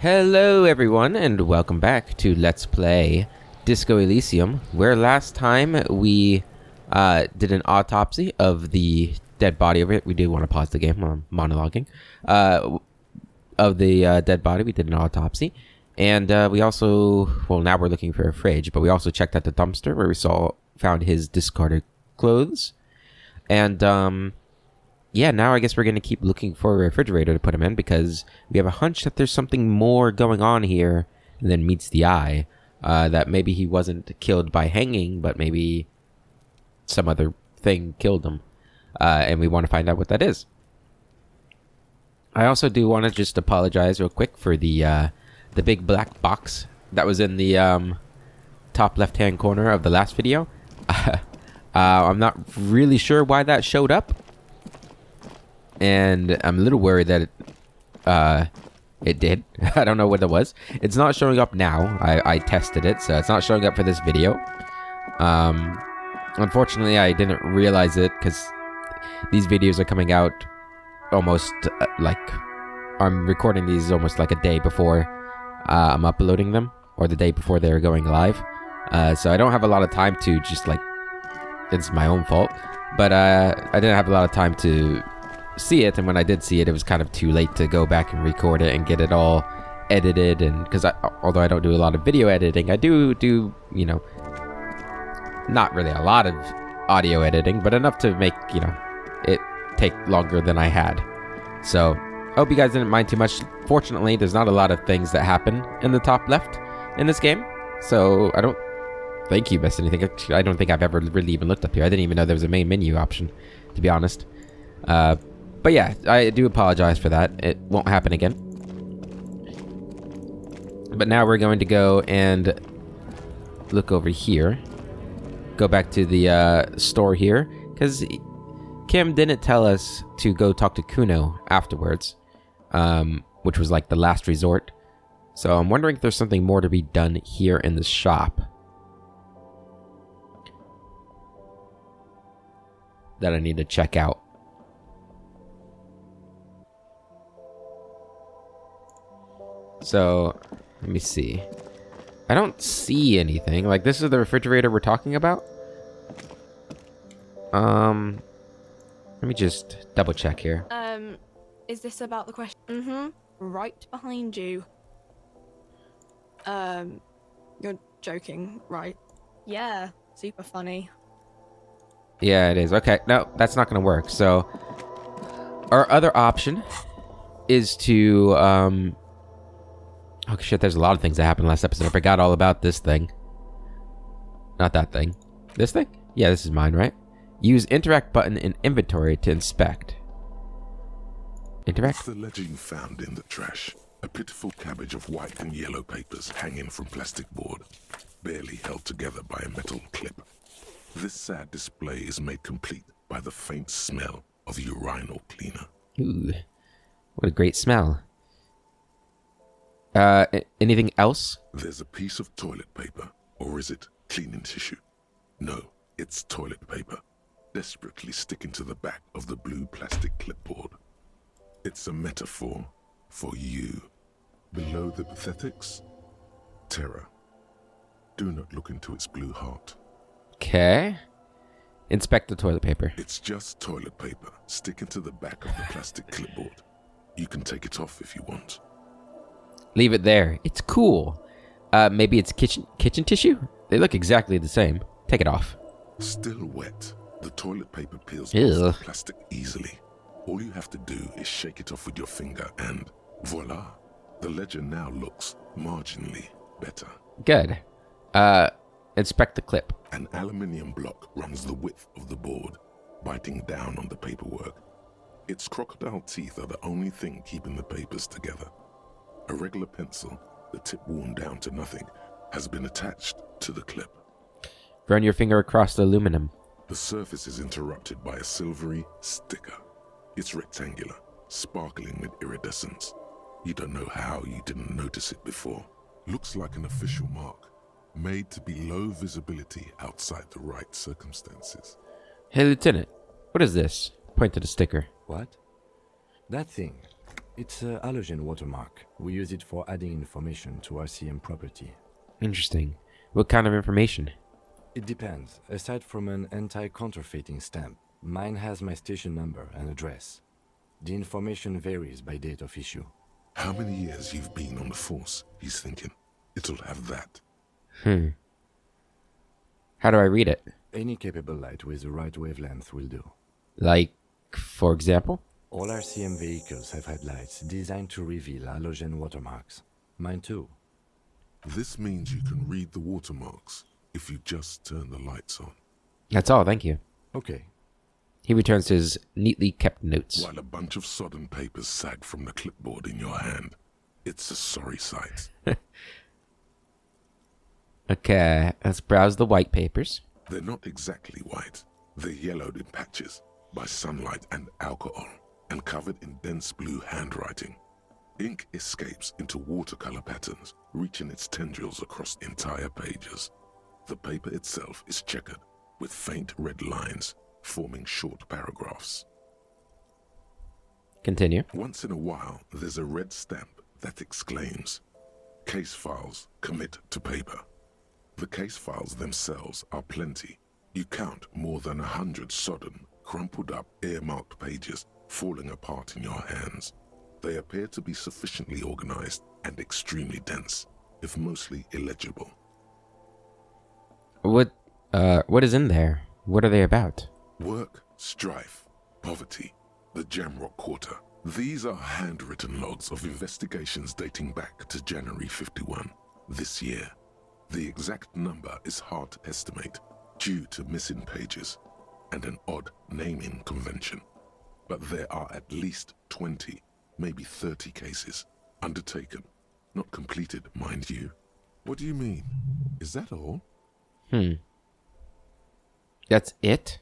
Hello everyone and welcome back to Let's Play Disco Elysium, where last time we did an autopsy of the dead body of it. We do want to pause the game, I'm monologuing. Of the dead body, we did an autopsy. And we also, well, now we're looking for a fridge, but we also checked at the dumpster where we found his discarded clothes. And yeah, now I guess we're going to keep looking for a refrigerator to put him in because we have a hunch that there's something more going on here than meets the eye. That maybe he wasn't killed by hanging, but maybe some other thing killed him. And we want to find out what that is. I also do want to just apologize real quick for the big black box that was in the top left-hand corner of the last video. I'm not really sure why that showed up. And I'm a little worried that it did. I don't know what it was. It's not showing up now. I tested it, so it's not showing up for this video. Unfortunately, I didn't realize it because these videos are coming out almost I'm recording these almost like a day before I'm uploading them, or the day before they're going live. So I don't have a lot of time to just it's my own fault, but I didn't have a lot of time to see it, and when I did see it, it was kind of too late to go back and record it and get it all edited. And because although I don't do a lot of video editing, I do not really a lot of audio editing, but enough to make it take longer than I had. So I hope you guys didn't mind too much. Fortunately, there's not a lot of things that happen in the top left in this game, so I don't think you missed anything. I don't think I've ever really even looked up here. I didn't even know there was a main menu option, to be honest. But yeah, I do apologize for that. It won't happen again. But now we're going to go and look over here. Go back to the store here, because Kim didn't tell us to go talk to Kuno afterwards, which was like the last resort. So I'm wondering if there's something more to be done here in the shop that I need to check out. So, let me see. I don't see anything. Like, this is the refrigerator we're talking about? Let me just double check here. Is this about the question? Mm-hmm. Right behind you. You're joking, right? Yeah, super funny. Yeah, it is. Okay, no, that's not gonna work. So, our other option is to, oh shit, there's a lot of things that happened last episode. I forgot all about this thing. Not that thing. This thing? Yeah, this is mine, right? Use interact button in inventory to inspect. Interact? The ledger you found in the trash. A pitiful cabbage of white and yellow papers hanging from plastic board, barely held together by a metal clip. This sad display is made complete by the faint smell of urinal cleaner. Ooh, what a great smell. Anything else? There's a piece of toilet paper, or is it cleaning tissue? No, it's toilet paper, desperately sticking to the back of the blue plastic clipboard. It's a metaphor for you. Below the pathetics, terror. Do not look into its blue heart. Okay. Inspect the toilet paper. It's just toilet paper sticking to the back of the plastic clipboard. You can take it off if you want. Leave it there. It's cool. Maybe it's kitchen tissue? They look exactly the same. Take it off. Still wet. The toilet paper peels Ew. off the plastic easily. All you have to do is shake it off with your finger and voila. The ledger now looks marginally better. Good. Inspect the clip. An aluminium block runs the width of the board, biting down on the paperwork. Its crocodile teeth are the only thing keeping the papers together. A regular pencil, the tip worn down to nothing, has been attached to the clip. Run your finger across the aluminum. The surface is interrupted by a silvery sticker. It's rectangular, sparkling with iridescence. You don't know how you didn't notice it before. Looks like an official mark, made to be low visibility outside the right circumstances. Hey, Lieutenant, what is this? Point to the sticker. What? That thing. It's a halogen watermark. We use it for adding information to RCM property. Interesting. What kind of information? It depends. Aside from an anti-counterfeiting stamp, mine has my station number and address. The information varies by date of issue. How many years you've been on the force, he's thinking. It'll have that. How do I read it? Any capable light with the right wavelength will do. Like, for example? All RCM vehicles have headlights designed to reveal halogen watermarks. Mine too. This means you can read the watermarks if you just turn the lights on. That's all, thank you. Okay. He returns to his neatly kept notes. While a bunch of sodden papers sag from the clipboard in your hand. It's a sorry sight. Okay, let's browse the white papers. They're not exactly white. They're yellowed in patches by sunlight and alcohol and covered in dense blue handwriting. Ink escapes into watercolor patterns, reaching its tendrils across entire pages. The paper itself is checkered with faint red lines forming short paragraphs. Continue. Once in a while, there's a red stamp that exclaims, "Case files commit to paper." The case files themselves are plenty. You count more than 100 sodden, crumpled up, earmarked pages falling apart in your hands. They appear to be sufficiently organized and extremely dense, if mostly illegible. What is in there? What are they about? Work, strife, poverty, the Jamrock Quarter. These are handwritten logs of investigations dating back to January 51, this year. The exact number is hard to estimate due to missing pages and an odd naming convention. But there are at least 20, maybe 30 cases undertaken, not completed, mind you. What do you mean? Is that all? That's it?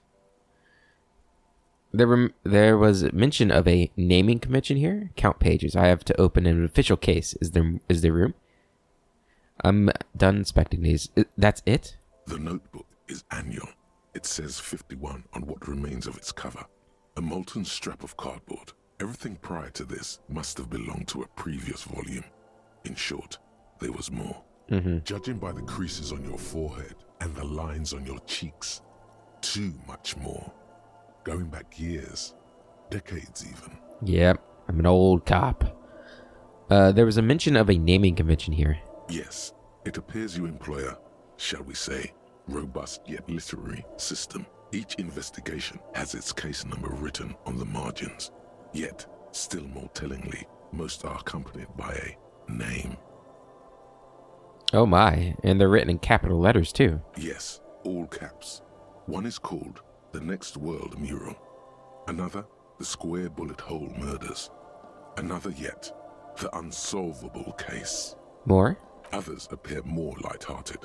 There was mention of a naming convention here. Count pages. I have to open an official case. Is there room? I'm done inspecting these. That's it? The notebook is annual. It says 51 on what remains of its cover. A molten strap of cardboard. Everything prior to this must have belonged to a previous volume. In short, there was more. Judging by the creases on your forehead and the lines on your cheeks, too much more. Going back years, decades even. Yep, I'm an old cop. There was a mention of a naming convention here. Yes, it appears you employ a, shall we say, robust yet literary system. Each investigation has its case number written on the margins. Yet, still more tellingly, most are accompanied by a name. Oh my, and they're written in capital letters too. Yes, all caps. One is called The Next World Mural. Another, The Square Bullet Hole Murders. Another yet, The Unsolvable Case. More? Others appear more light-hearted.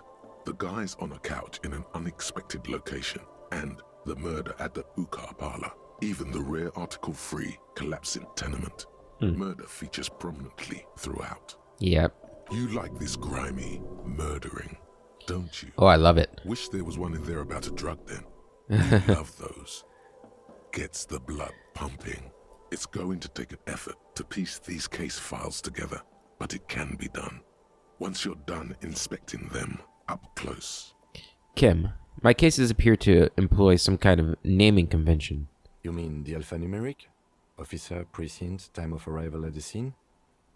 The guys on a couch in an unexpected location, and the murder at the Ukar Parlor. Even the rare article-free collapsing tenement. Murder features prominently throughout. Yep. You like this grimy murdering, don't you? Oh, I love it. Wish there was one in there about a drug den. You love those. Gets the blood pumping. It's going to take an effort to piece these case files together, but it can be done. Once you're done inspecting them up close. Kim, my cases appear to employ some kind of naming convention. You mean the alphanumeric? Officer, precinct, time of arrival at the scene?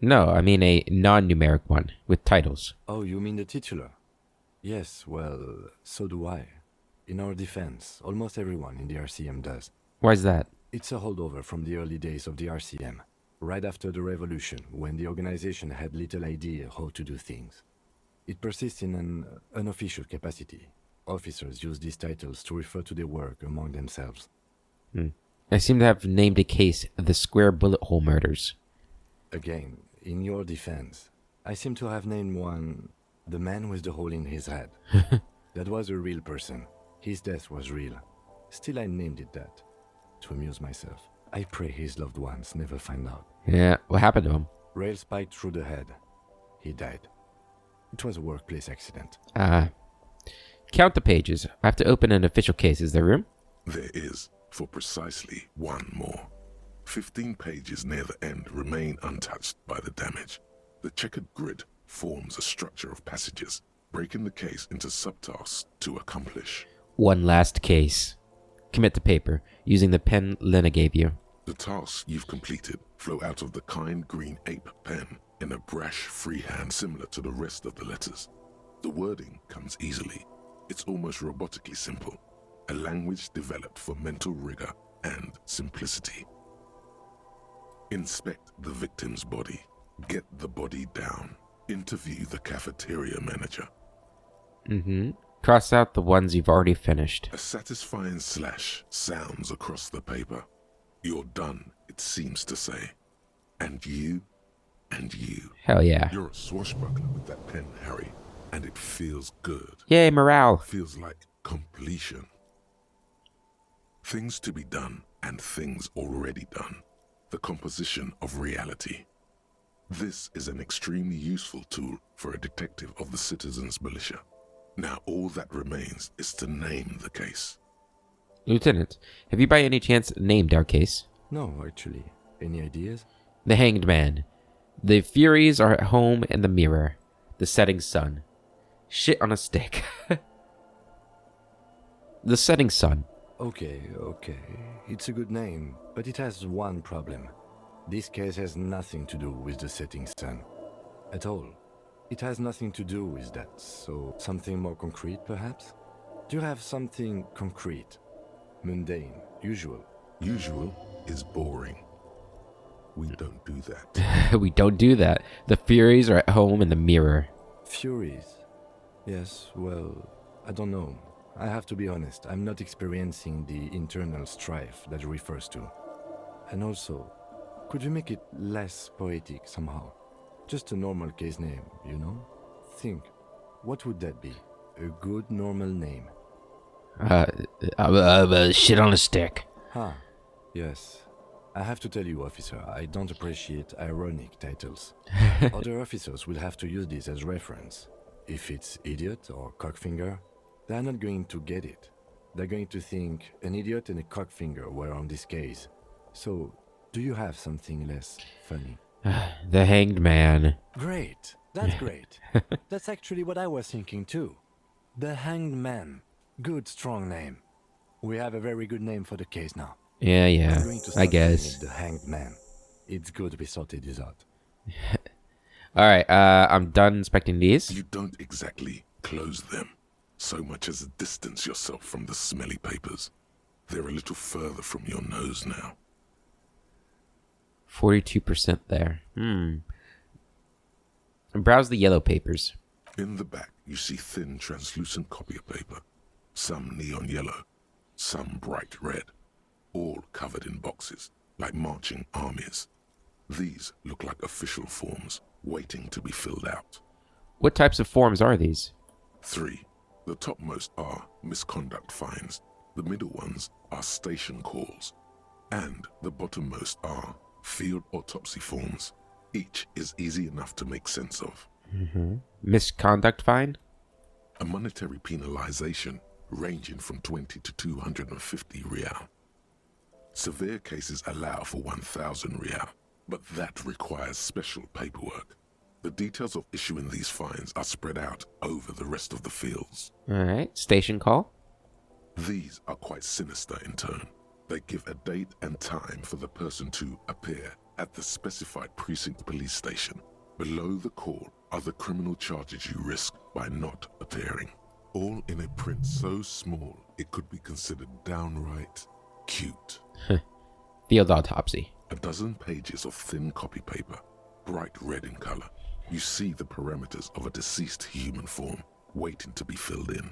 No, I mean a non-numeric one, with titles. Oh, you mean the titular? Yes, well, so do I. In our defense, almost everyone in the RCM does. Why's that? It's a holdover from the early days of the RCM, right after the revolution, when the organization had little idea how to do things. It persists in an unofficial capacity. Officers use these titles to refer to their work among themselves. I seem to have named a case the Square Bullet Hole Murders. Again, in your defense, I seem to have named one the man with the hole in his head. That was a real person. His death was real. Still, I named it that, to amuse myself. I pray his loved ones never find out. Yeah, what happened to him? Rail spiked through the head. He died. It was a workplace accident. Count the pages. I have to open an official case. Is there room? There is, for precisely one more. 15 pages near the end remain untouched by the damage. The checkered grid forms a structure of passages, breaking the case into subtasks to accomplish. One last case. Commit to paper, using the pen Lena gave you. The tasks you've completed flow out of the kind green ape pen in a brash freehand similar to the rest of the letters. The wording comes easily. It's almost robotically simple, a language developed for mental rigor and simplicity. Inspect the victim's body. Get the body down. Interview the cafeteria manager. Cross out the ones you've already finished. A satisfying slash sounds across the paper. You're done, it seems to say. And you, and you. Hell yeah. You're a swashbuckler with that pen, Harry, and it feels good. Yay, morale. Feels like completion. Things to be done and things already done. The composition of reality. This is an extremely useful tool for a detective of the citizens' militia. Now all that remains is to name the case. Lieutenant, have you by any chance named our case? No, actually. Any ideas? The Hanged Man. The Furies are at home in the mirror. The setting sun. Shit on a stick. The setting sun. Okay. It's a good name, but it has one problem. This case has nothing to do with the setting sun. At all. It has nothing to do with that, so something more concrete, perhaps? Do you have something concrete? Mundane, usual? Usual is boring. We don't do that. We don't do that. The Furies are at home in the mirror. Furies? Yes, well, I don't know. I have to be honest, I'm not experiencing the internal strife that it refers to. And also, could you make it less poetic somehow? Just a normal case name, you know? Think, what would that be? A good normal name? Shit on a stick. Huh. Yes. I have to tell you, officer, I don't appreciate ironic titles. Other officers will have to use this as reference. If it's idiot or cockfinger, they're not going to get it. They're going to think an idiot and a cockfinger were on this case. So, do you have something less funny? The Hanged Man. Great. That's great. That's actually what I was thinking too. The Hanged Man. Good, strong name. We have a very good name for the case now. Yeah, I'm going to I start guess. calling it The Hanged Man. It's good we sorted this out. Alright, I'm done inspecting these. You don't exactly close them, so much as distance yourself from the smelly papers. They're a little further from your nose now. 42% there. Browse the yellow papers. In the back, you see thin, translucent copy of paper. Some neon yellow, some bright red, all covered in boxes, like marching armies. These look like official forms, waiting to be filled out. What types of forms are these? 3. The topmost are misconduct fines, the middle ones are station calls, and the bottommost are field autopsy forms. Each is easy enough to make sense of. Misconduct fine? A monetary penalization ranging from 20 to 250 real. Severe cases allow for 1,000 real, but that requires special paperwork. The details of issuing these fines are spread out over the rest of the fields. Alright, station call. These are quite sinister in tone. They give a date and time for the person to appear at the specified precinct police station. Below the call are the criminal charges you risk by not appearing. All in a print so small it could be considered downright cute. Field autopsy. A dozen pages of thin copy paper, bright red in color. You see the parameters of a deceased human form waiting to be filled in.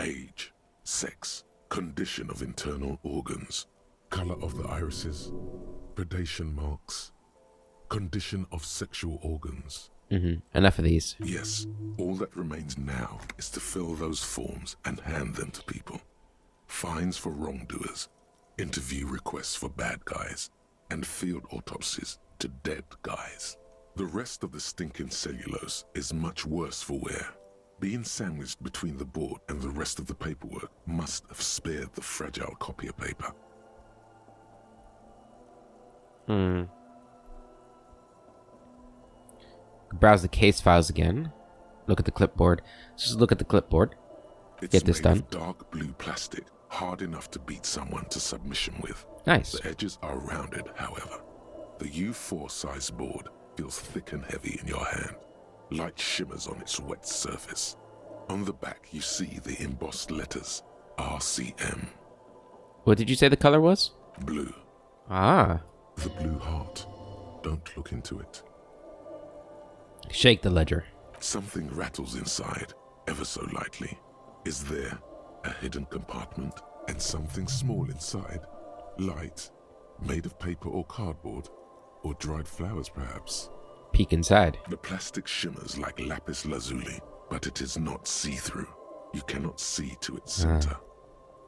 Age, sex, condition of internal organs, color of the irises, predation marks, condition of sexual organs. Enough of these. Yes, all that remains now is to fill those forms and hand them to people. Fines for wrongdoers, interview requests for bad guys, and field autopsies to dead guys. The rest of the stinking cellulose is much worse for wear. Being sandwiched between the board and the rest of the paperwork must have spared the fragile copy of paper. Hmm. Browse the case files again. Look at the clipboard. Just look at the clipboard. It's Get this made done. of dark blue plastic, hard enough to beat someone to submission with. Nice. The edges are rounded, however. The U4 size board feels thick and heavy in your hand. Light shimmers on its wet surface. On the back, you see the embossed letters, RCM. What did you say the color was? Blue. Ah. The blue heart. Don't look into it. Shake the ledger. Something rattles inside, ever so lightly. Is there a hidden compartment and something small inside? Light, made of paper or cardboard, or dried flowers perhaps? Peek inside. The plastic shimmers like lapis lazuli, but it is not see-through. You cannot see to its center.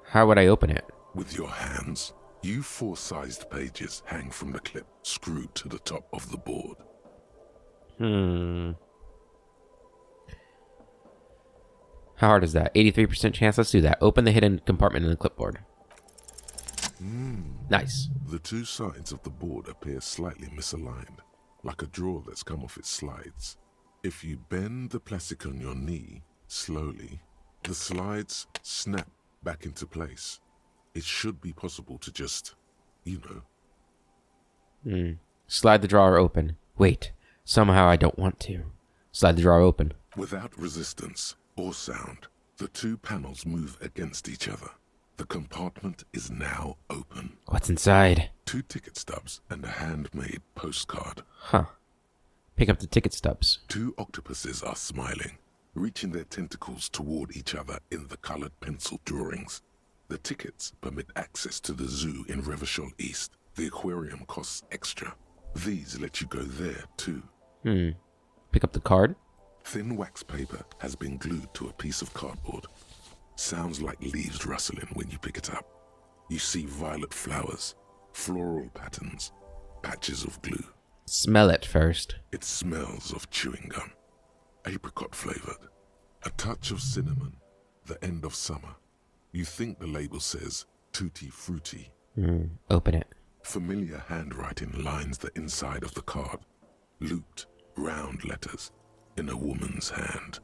How would I open it? With your hands, U4-sized pages hang from the clip screwed to the top of the board. How hard is that? 83% chance. Let's do that. Open the hidden compartment in the clipboard. Nice. The two sides of the board appear slightly misaligned, like a drawer that's come off its slides. If you bend the plastic on your knee slowly, the slides snap back into place. It should be possible to just, Slide the drawer open. Wait. Somehow I don't want to. Slide the drawer open. Without resistance or sound, the two panels move against each other. The compartment is now open. What's inside? 2 ticket stubs and a handmade postcard. Huh. Pick up the ticket stubs. 2 octopuses are smiling, reaching their tentacles toward each other in the colored pencil drawings. The tickets permit access to the zoo in Revachol East. The aquarium costs extra. These let you go there too. Pick up the card. Thin wax paper has been glued to a piece of cardboard. Sounds like leaves rustling when you pick it up. You see violet flowers, floral patterns, patches of glue. Smell it first. It smells of chewing gum, apricot flavored, a touch of cinnamon, the end of summer. You think the label says tutti frutti. Open it. Familiar handwriting lines the inside of the card. Looped, round letters in a woman's hand.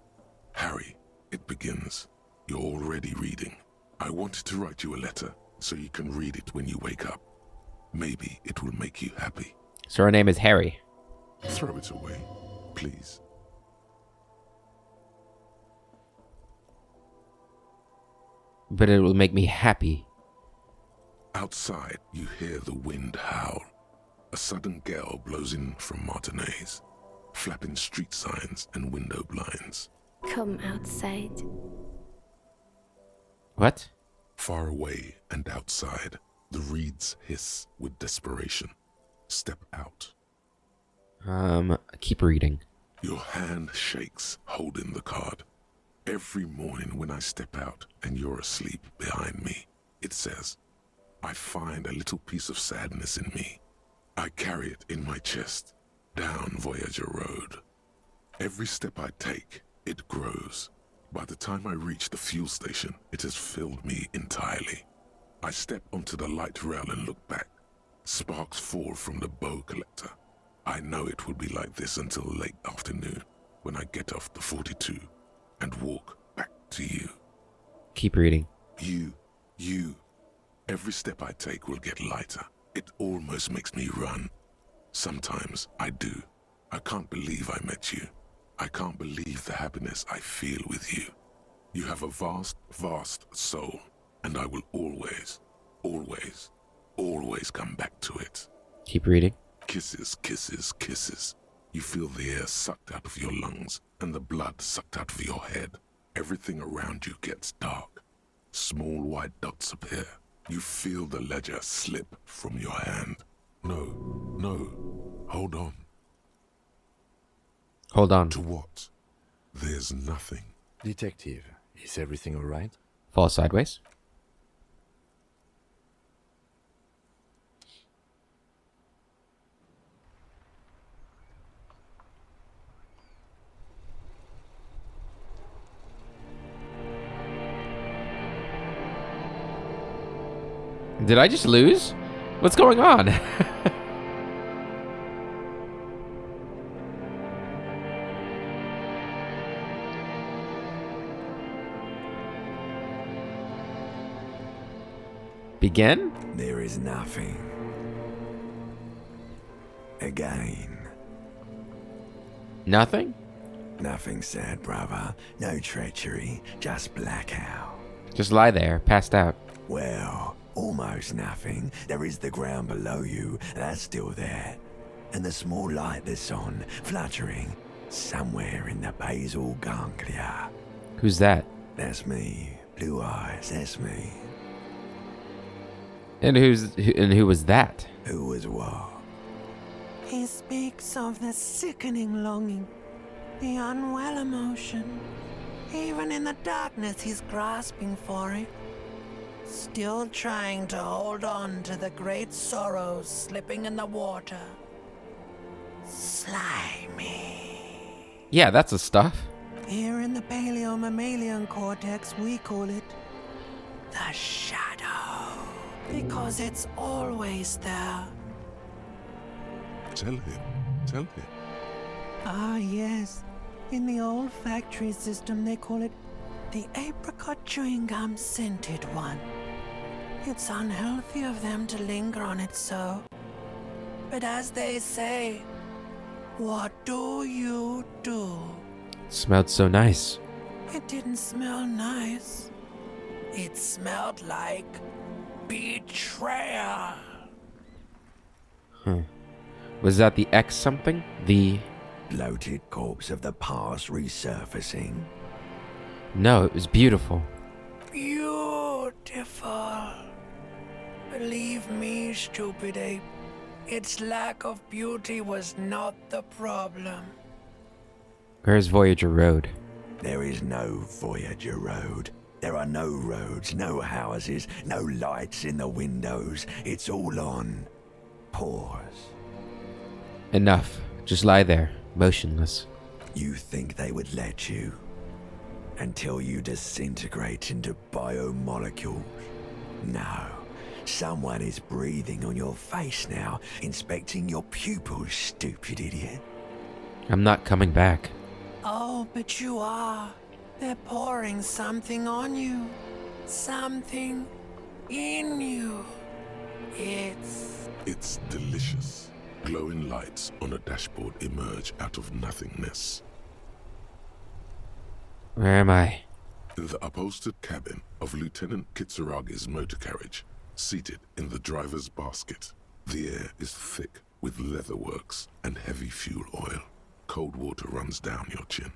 Harry, it begins. You're already reading. I wanted to write you a letter so you can read it when you wake up. Maybe it will make you happy. So her name is Harry. Throw it away, please. But it will make me happy. Outside, you hear the wind howl. A sudden gale blows in from Martinez, flapping street signs and window blinds. Come outside. What? Far away and outside, the reeds hiss with desperation. Step out. Keep reading. Your hand shakes, holding the card. Every morning when I step out and you're asleep behind me, it says, I find a little piece of sadness in me. I carry it in my chest, down Voyager Road. Every step I take, it grows. By the time I reach the fuel station, it has filled me entirely. I step onto the light rail and look back. Sparks fall from the bow collector. I know it will be like this until late afternoon, when I get off the 42 and walk back to you. Keep reading. You. Every step I take will get lighter. It almost makes me run. Sometimes I do. I can't believe I met you. I can't believe the happiness I feel with you. You have a vast, vast soul, and I will always, always, always come back to it. Keep reading. Kisses, kisses, kisses. You feel the air sucked out of your lungs and the blood sucked out of your head. Everything around you gets dark. Small white dots appear. You feel the ledger slip from your hand. No, hold on. Hold on. To what? There's nothing. Detective, is everything all right? Fall sideways. Did I just lose? What's going on? Begin? There is nothing. Again. Nothing? Nothing sad, brother. No treachery. Just blackout. Just lie there, passed out. Well, almost nothing. There is the ground below you. That's still there. And the small light that's on, fluttering, somewhere in the basal ganglia. Who's that? That's me. Blue eyes, that's me. And who was that? Who was what? He speaks of the sickening longing, the unwell emotion. Even in the darkness, he's grasping for it. Still trying to hold on to the great sorrows slipping in the water. Slimy. Yeah, that's the stuff. Here in the paleo-mammalian cortex, we call it the shadow. Because it's always there. Tell him. Tell him. Ah, yes. In the olfactory system, they call it the apricot chewing gum scented one. It's unhealthy of them to linger on it so. But as they say, what do you do? Smelled so nice. It didn't smell nice. It smelled like betrayal. Was that the X something? The... Bloated corpse of the past resurfacing. No, it was beautiful. Beautiful. Believe me, stupid ape, its lack of beauty was not the problem. Where's Voyager Road? There is no Voyager Road. There are no roads, no houses, no lights in the windows. It's all on pause. Enough. Just lie there, motionless. You think they would let you? Until you disintegrate into biomolecules? No. Someone is breathing on your face now, inspecting your pupils, stupid idiot. I'm not coming back. Oh, but you are. They're pouring something on you. Something in you. It's delicious. Glowing lights on a dashboard emerge out of nothingness. Where am I? In the upholstered cabin of Lieutenant Kitsuragi's motor carriage, seated in the driver's basket. The air is thick with leatherworks and heavy fuel oil. Cold water runs down your chin.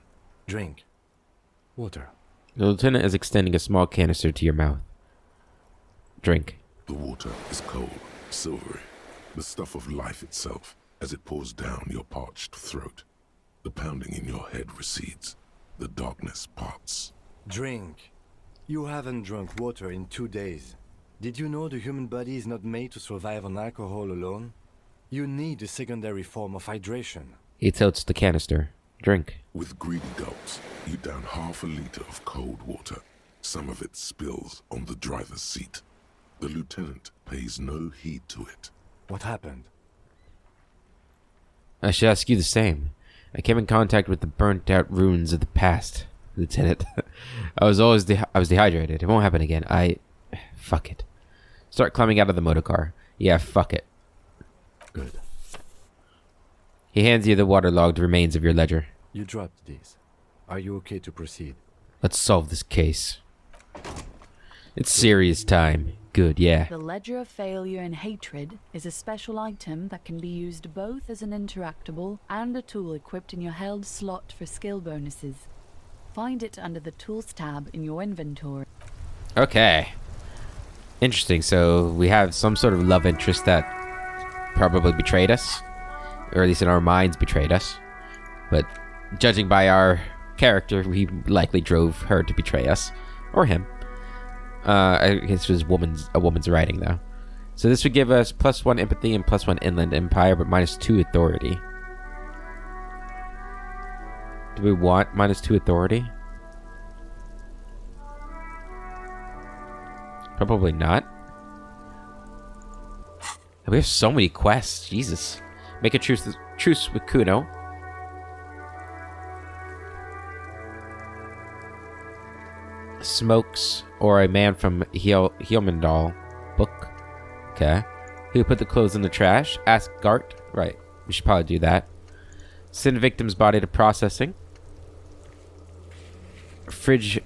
Drink. Water. The lieutenant is extending a small canister to your mouth. Drink. The water is cold, silvery, the stuff of life itself as it pours down your parched throat. The pounding in your head recedes. The darkness parts. Drink. You haven't drunk water in 2 days. Did you know the human body is not made to survive on alcohol alone? You need a secondary form of hydration. He tilts the canister. Drink. With greedy gulps, you down half a liter of cold water. Some of it spills on the driver's seat. The lieutenant pays no heed to it. What happened? I should ask you the same. I came in contact with the burnt-out ruins of the past, Lieutenant. I was dehydrated. It won't happen again. Fuck it. Start climbing out of the motor car. Yeah, fuck it. Good. He hands you the waterlogged remains of your ledger. You dropped these. Are you okay to proceed? Let's solve this case. It's serious time. Good, yeah. The Ledger of Failure and Hatred is a special item that can be used both as an interactable and a tool equipped in your held slot for skill bonuses. Find it under the Tools tab in your inventory. Okay. Interesting. So we have some sort of love interest that probably betrayed us. Or at least in our minds betrayed us. But judging by our character, we likely drove her to betray us. Or him. I guess it was a woman's writing, though. So this would give us +1 empathy and +1 inland empire, but -2 authority. Do we want -2 authority? Probably not. We have so many quests. Jesus. Make a truce with Kuno. Smokes, or a man from Helmandal. book. Okay. Who put the clothes in the trash? Ask Gart. Right. We should probably do that. Send victim's body to processing. Fridge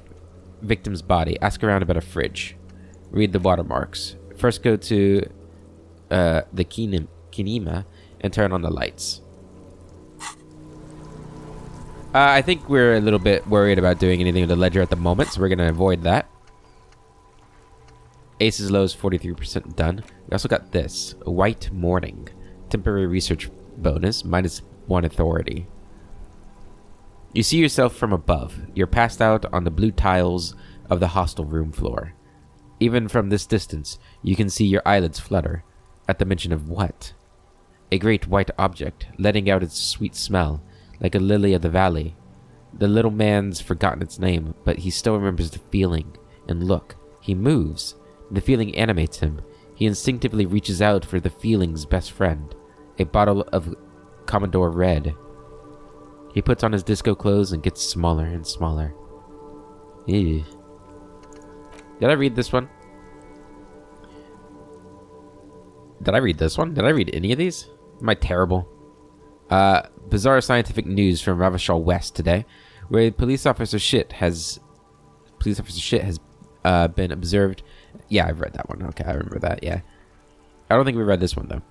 victim's body. Ask around about a fridge. Read the watermarks. First go to the kinema and turn on the lights. I think we're a little bit worried about doing anything with the ledger at the moment, so we're going to avoid that. Aces lows 43% done. We also got this. White Morning. Temporary research bonus. -1 authority. You see yourself from above. You're passed out on the blue tiles of the hostel room floor. Even from this distance, you can see your eyelids flutter. At the mention of what? A great white object, letting out its sweet smell, like a lily of the valley. The little man's forgotten its name, but he still remembers the feeling. And look, he moves. The feeling animates him. He instinctively reaches out for the feeling's best friend, a bottle of Commodore Red. He puts on his disco clothes and gets smaller and smaller. Ew. Did I read this one? Did I read this one? Did I read any of these? Am I terrible? Bizarre scientific news from Ravachol West today, where police officer shit has been observed. Yeah, I've read that one. Okay, I remember that. Yeah, I don't think we read this one though.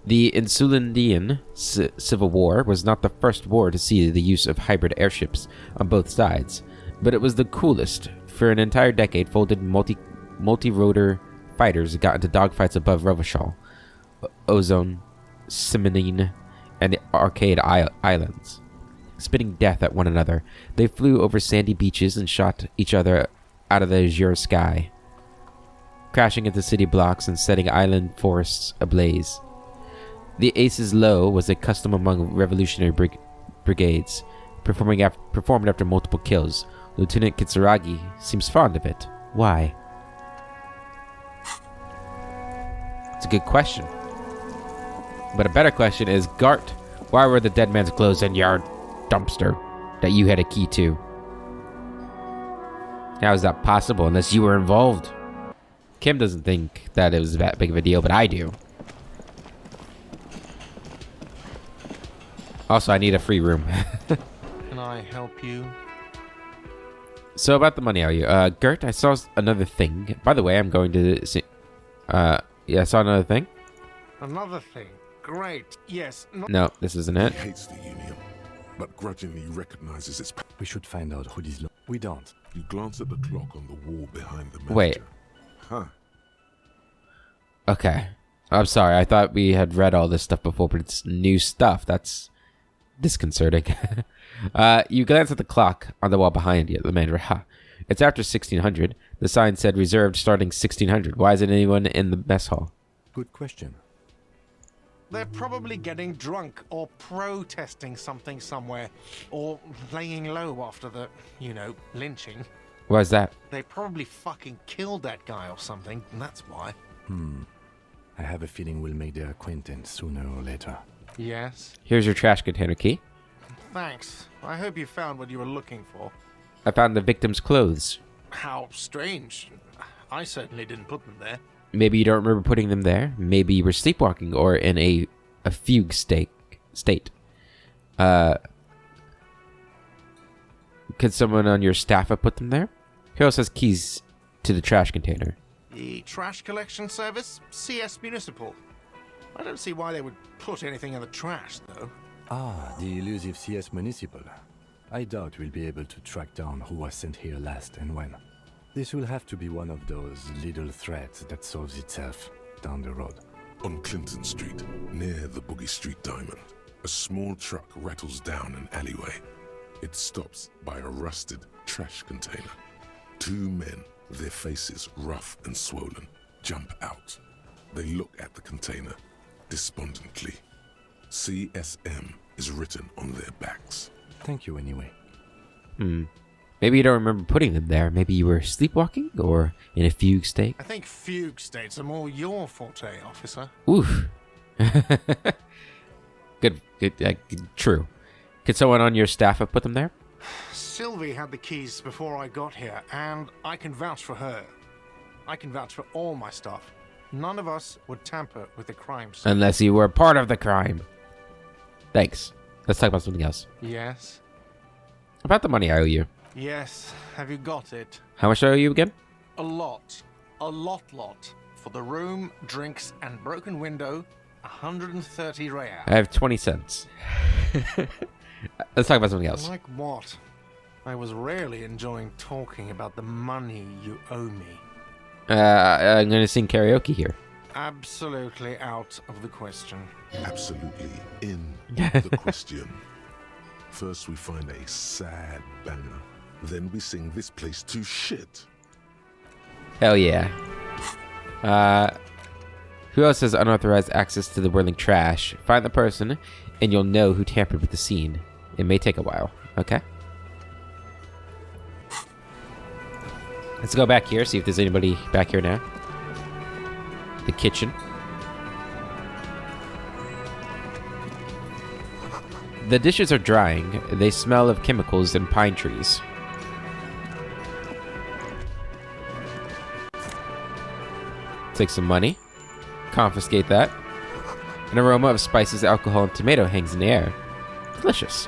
The Insulindian Civil War was not the first war to see the use of hybrid airships on both sides, but it was the coolest. For an entire decade, folded multi-rotor fighters got into dogfights above Ravachol, Ozone, Simonine, and the Arcade Islands, spitting death at one another. They flew over sandy beaches and shot each other out of the azure sky, crashing into city blocks and setting island forests ablaze. The Aces Low was a custom among revolutionary brigades, performed after multiple kills. Lieutenant Kitsuragi seems fond of it. Why? It's a good question. But a better question is, Gart, why were the dead man's clothes in your dumpster that you had a key to? How is that possible unless you were involved? Kim doesn't think that it was that big of a deal, but I do. Also, I need a free room. Can I help you? So about the money, are you? Gert, I saw another thing. By the way, I'm going to see... yeah, I saw another thing. Another thing. Great. Yes. No, this isn't He it. hates the Union, but grudgingly recognizes its... We should find out who these we don't. You glance at the clock on the wall behind the manager. Wait. Huh. Okay. I'm sorry, I thought we had read all this stuff before, but it's new stuff. That's disconcerting. You glance at the clock on the wall behind you. The manager, it's after 1600. The sign said reserved starting 1600. Why isn't anyone in the mess hall? Good question. They're probably getting drunk or protesting something somewhere, or laying low after the, lynching. Why is that? They probably fucking killed that guy or something, and that's why. I have a feeling we'll make their acquaintance sooner or later. Yes. Here's your trash container key. Thanks. I hope you found what you were looking for. I found the victim's clothes. How strange. I certainly didn't put them there. Maybe you don't remember putting them there. Maybe you were sleepwalking or in a fugue state. Could someone on your staff have put them there? He also has keys to the trash container. The trash collection service? CS Municipal. I don't see why they would put anything in the trash, though. Ah, the elusive CS Municipal. I doubt we'll be able to track down who was sent here last and when. This will have to be one of those little threads that solves itself down the road. On Clinton Street, near the Boogie Street Diamond, a small truck rattles down an alleyway. It stops by a rusted trash container. Two men, their faces rough and swollen, jump out. They look at the container despondently. CSM is written on their backs. Thank you anyway. Maybe you don't remember putting them there. Maybe you were sleepwalking or in a fugue state. I think fugue states are more your forte, officer. Oof. Good. True. Could someone on your staff have put them there? Sylvie had the keys before I got here, and I can vouch for her. I can vouch for all my staff. None of us would tamper with the crime scene. Unless you were part of the crime. Thanks. Let's talk about something else. Yes? About the money I owe you. Yes. Have you got it? How much do I owe you again? A lot. A lot. For the room, drinks, and broken window, 130 real. I have 20 cents. Let's talk about something else. Like what? I was rarely enjoying talking about the money you owe me. I'm going to sing karaoke here. Absolutely out of the question. Absolutely in the question. First we find a sad banger. Then we sing this place to shit. Hell yeah. Who else has unauthorized access to the whirling trash? Find the person, and you'll know who tampered with the scene. It may take a while. Okay. Let's go back here, see if there's anybody back here now. The kitchen. The dishes are drying. They smell of chemicals and pine trees. Take some money. Confiscate that. An aroma of spices, alcohol, and tomato hangs in the air. Delicious.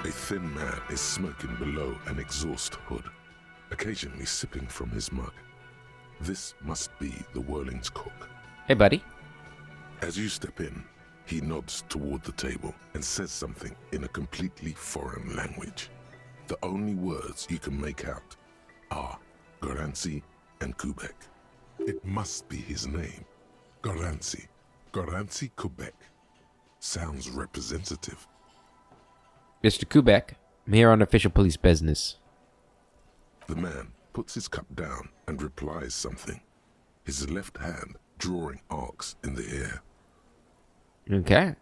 A thin man is smoking below an exhaust hood, occasionally sipping from his mug. This must be the Whirling's cook. Hey, buddy. As you step in, he nods toward the table and says something in a completely foreign language. The only words you can make out are Garancy and Kubek. It must be his name. Garancy. Garancy Kubek. Sounds representative. Mr. Kubek, I'm here on official police business. The man puts his cup down and replies something, his left hand drawing arcs in the air. Okay.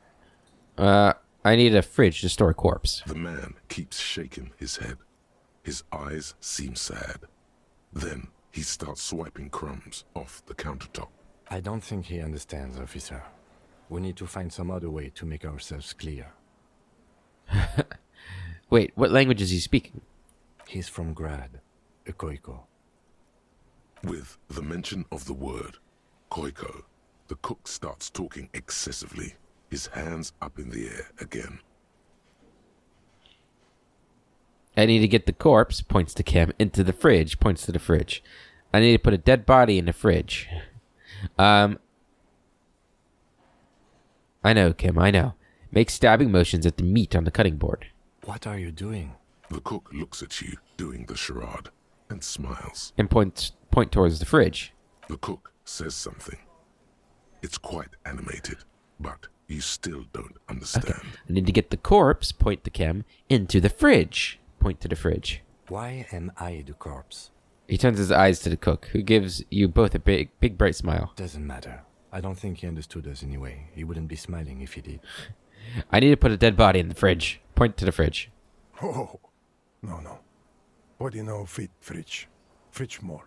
I need a fridge to store a corpse. The man keeps shaking his head. His eyes seem sad. Then he starts swiping crumbs off the countertop. I don't think he understands, officer. We need to find some other way to make ourselves clear. Wait, what language is he speaking? He's from Grad, a Koiko. With the mention of the word Koiko, the cook starts talking excessively, his hands up in the air again. I need to get the corpse, points to Kim, into the fridge, points to the fridge. I need to put a dead body in the fridge. I know, Kim, I know. Make stabbing motions at the meat on the cutting board. What are you doing? The cook looks at you doing the charade and smiles. And point towards the fridge. The cook says something. It's quite animated, but you still don't understand. Okay. I need to get the corpse, point to Kim, into the fridge. Point to the fridge. Why am I the corpse? He turns his eyes to the cook, who gives you both a big, bright smile. Doesn't matter. I don't think he understood us anyway. He wouldn't be smiling if he did. I need to put a dead body in the fridge. Point to the fridge. Oh, no. Body no fit fridge. Fridge more.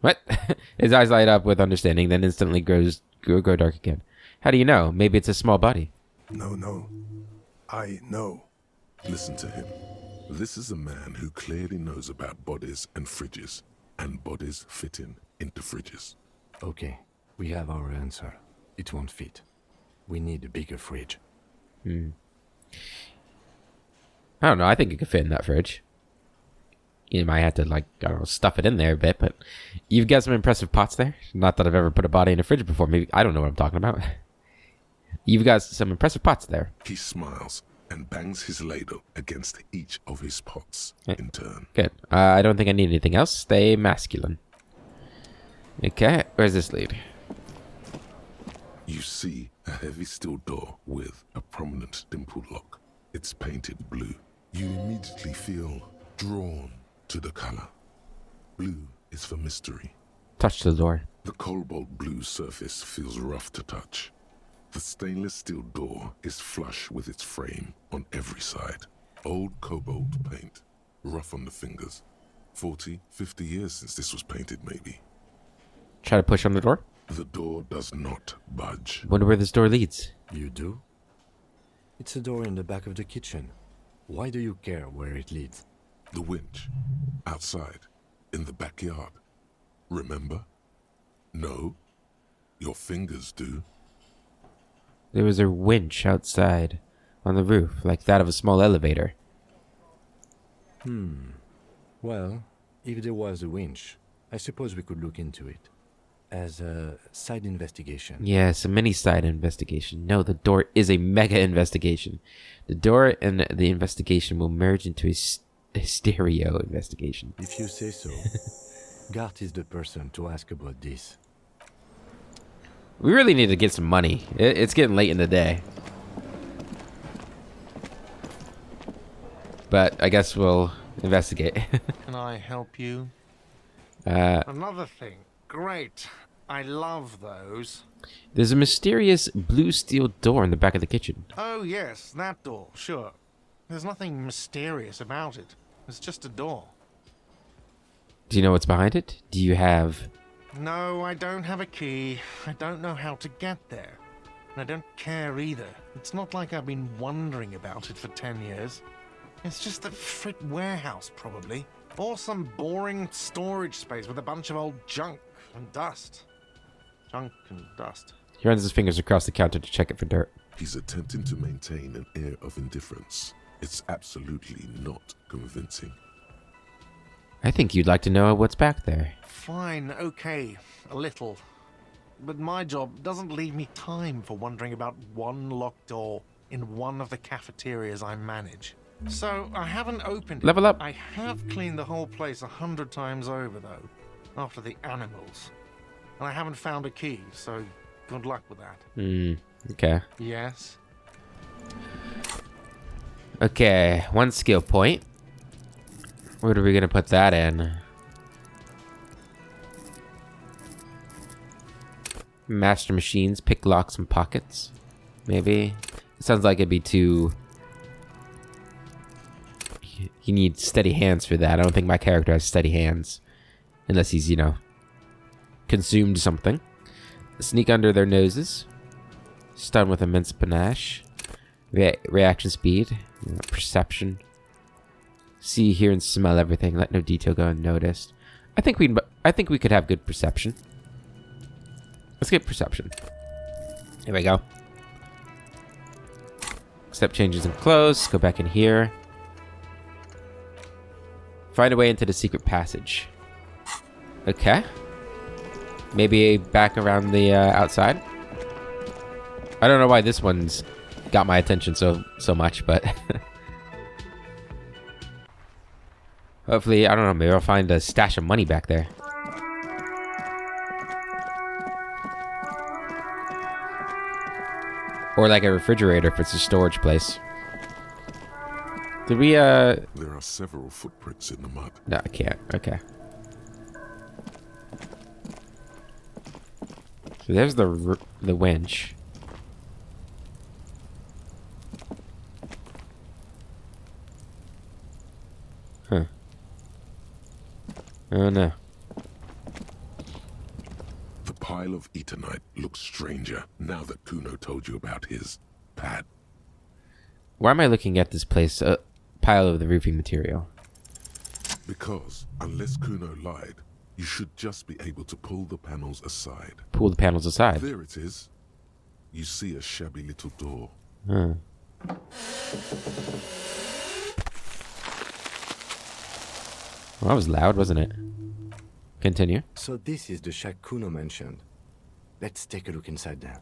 What? His eyes light up with understanding, then instantly grow dark again. How do you know? Maybe it's a small body. No. I know. Listen to him. This is a man who clearly knows about bodies and fridges, and bodies fitting into fridges. Okay, we have our answer. It won't fit. We need a bigger fridge. I don't know. I think it could fit in that fridge. You might have to, stuff it in there a bit, but you've got some impressive pots there. Not that I've ever put a body in a fridge before. Maybe I don't know what I'm talking about. You've got some impressive pots there. He smiles and bangs his ladle against each of his pots in turn. Good. I don't think I need anything else. Stay masculine. Okay, where's this lead? You see a heavy steel door with a prominent dimpled lock. It's painted blue. You immediately feel drawn to the color. Blue is for mystery. Touch the door. The cobalt blue surface feels rough to touch. The stainless steel door is flush with its frame on every side. Old cobalt paint, rough on the fingers. 40, 50 years since this was painted, maybe. Try to push on the door. The door does not budge. Wonder where this door leads. You do? It's a door in the back of the kitchen. Why do you care where it leads? The winch, outside, in the backyard. Remember? No. Your fingers do. There was a winch outside on the roof, like that of a small elevator. Well, if there was a winch, I suppose we could look into it. As a side investigation. Yes, a mini side investigation. No, the door is a mega investigation. The door and the investigation will merge into a stereo investigation. If you say so. Gart is the person to ask about this. We really need to get some money. It's getting late in the day. But I guess we'll investigate. Can I help you? uh, Another thing. Great. I love those. there's a mysterious blue steel door in the back of the kitchen. Oh, yes, that door, sure. There's nothing mysterious about it. It's just a door. Do you know what's behind it? Do you have... No, I don't have a key. I don't know how to get there. And I don't care either. It's not like I've been wondering about it for 10 years. It's just a frit warehouse, probably. Or some boring storage space with a bunch of old junk and dust. Junk and dust. He runs his fingers across the counter to check it for dirt. He's attempting to maintain an air of indifference. It's absolutely not convincing. I think you'd like to know what's back there. Fine, okay, a little. But my job doesn't leave me time for wondering about one locked door in one of the cafeterias I manage. So I haven't opened it. Level up. I have cleaned the whole place 100 times over, though, after the animals. And I haven't found a key, so good luck with that. Okay. Yes? Okay, one skill point. What are we gonna put that in? Master machines, pick locks and pockets. Maybe. It sounds like it'd be too... You need steady hands for that. I don't think my character has steady hands. Unless he's, you know, consumed something. Sneak under their noses. Stun with immense panache. Reaction speed. Perception. See, hear, and smell everything. Let no detail go unnoticed. I think we could have good perception. Let's get perception. Here we go. Accept changes in clothes. Go back in here. Find a way into the secret passage. Okay. Maybe back around the outside. I don't know why this one's got my attention so much, but hopefully, I don't know, maybe I'll find a stash of money back there. Or like a refrigerator if it's a storage place. Did we, There are several footprints in the mud. No, I can't. Okay. So there's the winch. Huh. Oh no. The pile of Eternite looks stranger now that Kuno told you about his pad. Why am I looking at this place? Pile of the roofing material. Because, unless Kuno lied, you should just be able to pull the panels aside. Pull the panels aside. There it is. You see a shabby little door. Huh. Well, that was loud, wasn't it? Continue. So this is the shack Kuno mentioned. Let's take a look inside now.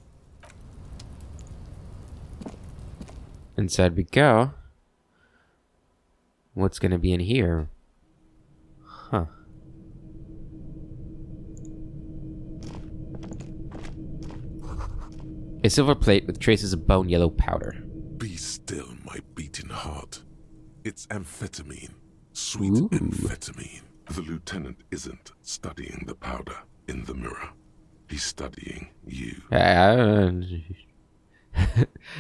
Inside we go. What's gonna be in here? Huh. A silver plate with traces of bone yellow powder. Be still, my beating heart. It's amphetamine. Sweet Ooh. amphetamine. The lieutenant isn't studying the powder in the mirror. He's studying you.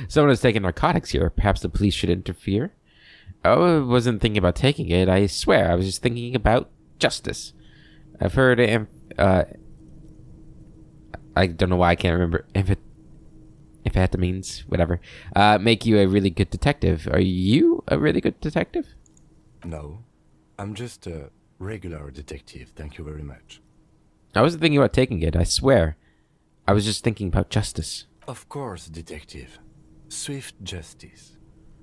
Someone is taking narcotics here. Perhaps the police should interfere. Oh, I wasn't thinking about taking it. I swear, I was just thinking about justice. I've heard I don't know why I can't remember. Amphetamines, whatever. Make you a really good detective. Are you a really good detective? No, I'm just a regular detective, thank you very much. I wasn't thinking about taking it, I swear. I was just thinking about justice. Of course, detective. Swift justice.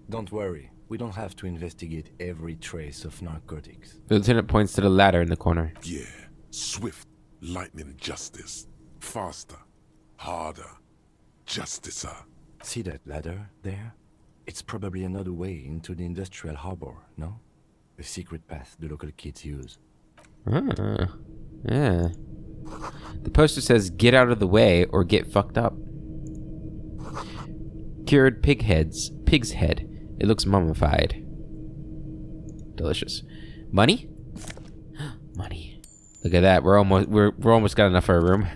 Don't worry, we don't have to investigate every trace of narcotics. The lieutenant points to the ladder in the corner. Yeah, swift, lightning justice. Faster, harder, justicer. See that ladder there? It's probably another way into the industrial harbor, no? A secret path the local kids use. Ah, yeah. The poster says, "Get out of the way or get fucked up." Cured pig's head. It looks mummified. Delicious. Money? Money. Look at that. We're almost got enough for a room.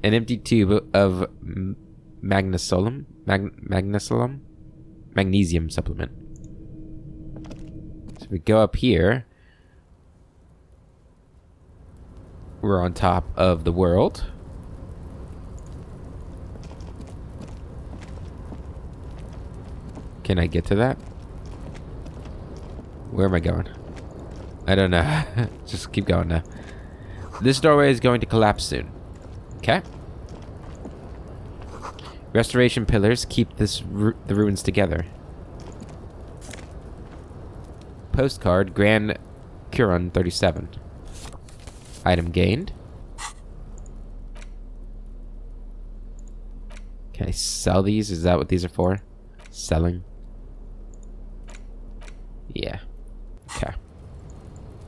An empty tube of magnesium supplement. So we go up here. We're on top of the world. Can I get to that? Where am I going? I don't know. Just keep going now. This doorway is going to collapse soon. Okay. Restoration pillars keep the ruins together. Postcard, Grand Curon 37. Item gained. Can I sell these? Is that what these are for? Selling. Yeah. Okay.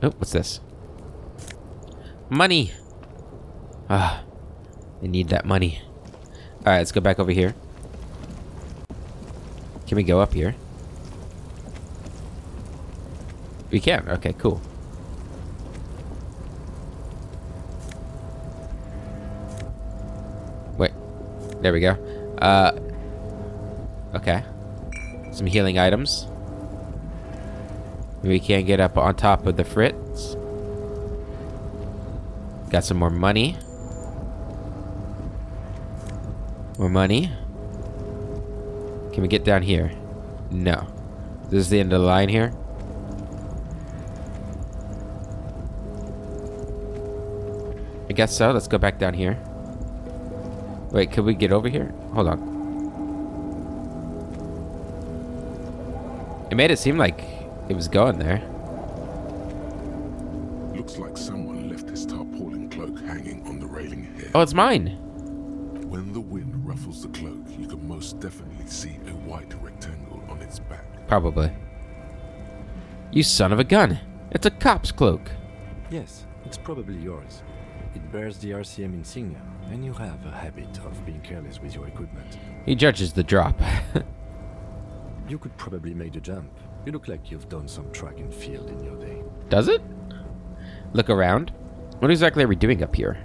Oh, what's this? Money! Ah, I need that money. Alright, let's go back over here. Can we go up here? We can. Okay, cool. Wait. There we go. Okay. Some healing items. We can't get up on top of the Fritz. Got some more money. More money. Can we get down here? No. This is the end of the line here. I guess so. Let's go back down here. Wait, could we get over here? Hold on. It made it seem like it was going there. Looks like someone left his tarpaulin cloak hanging on the railing here. Oh, it's mine. When the wind ruffles the cloak, you can most definitely see a white rectangle on its back. Probably. You son of a gun. It's a cop's cloak. Yes, it's probably yours. It bears the RCM insignia, and you have a habit of being careless with your equipment. He judges the drop. You could probably make the jump. You look like you've done some track and field in your day. Does it? Look around. What exactly are we doing up here?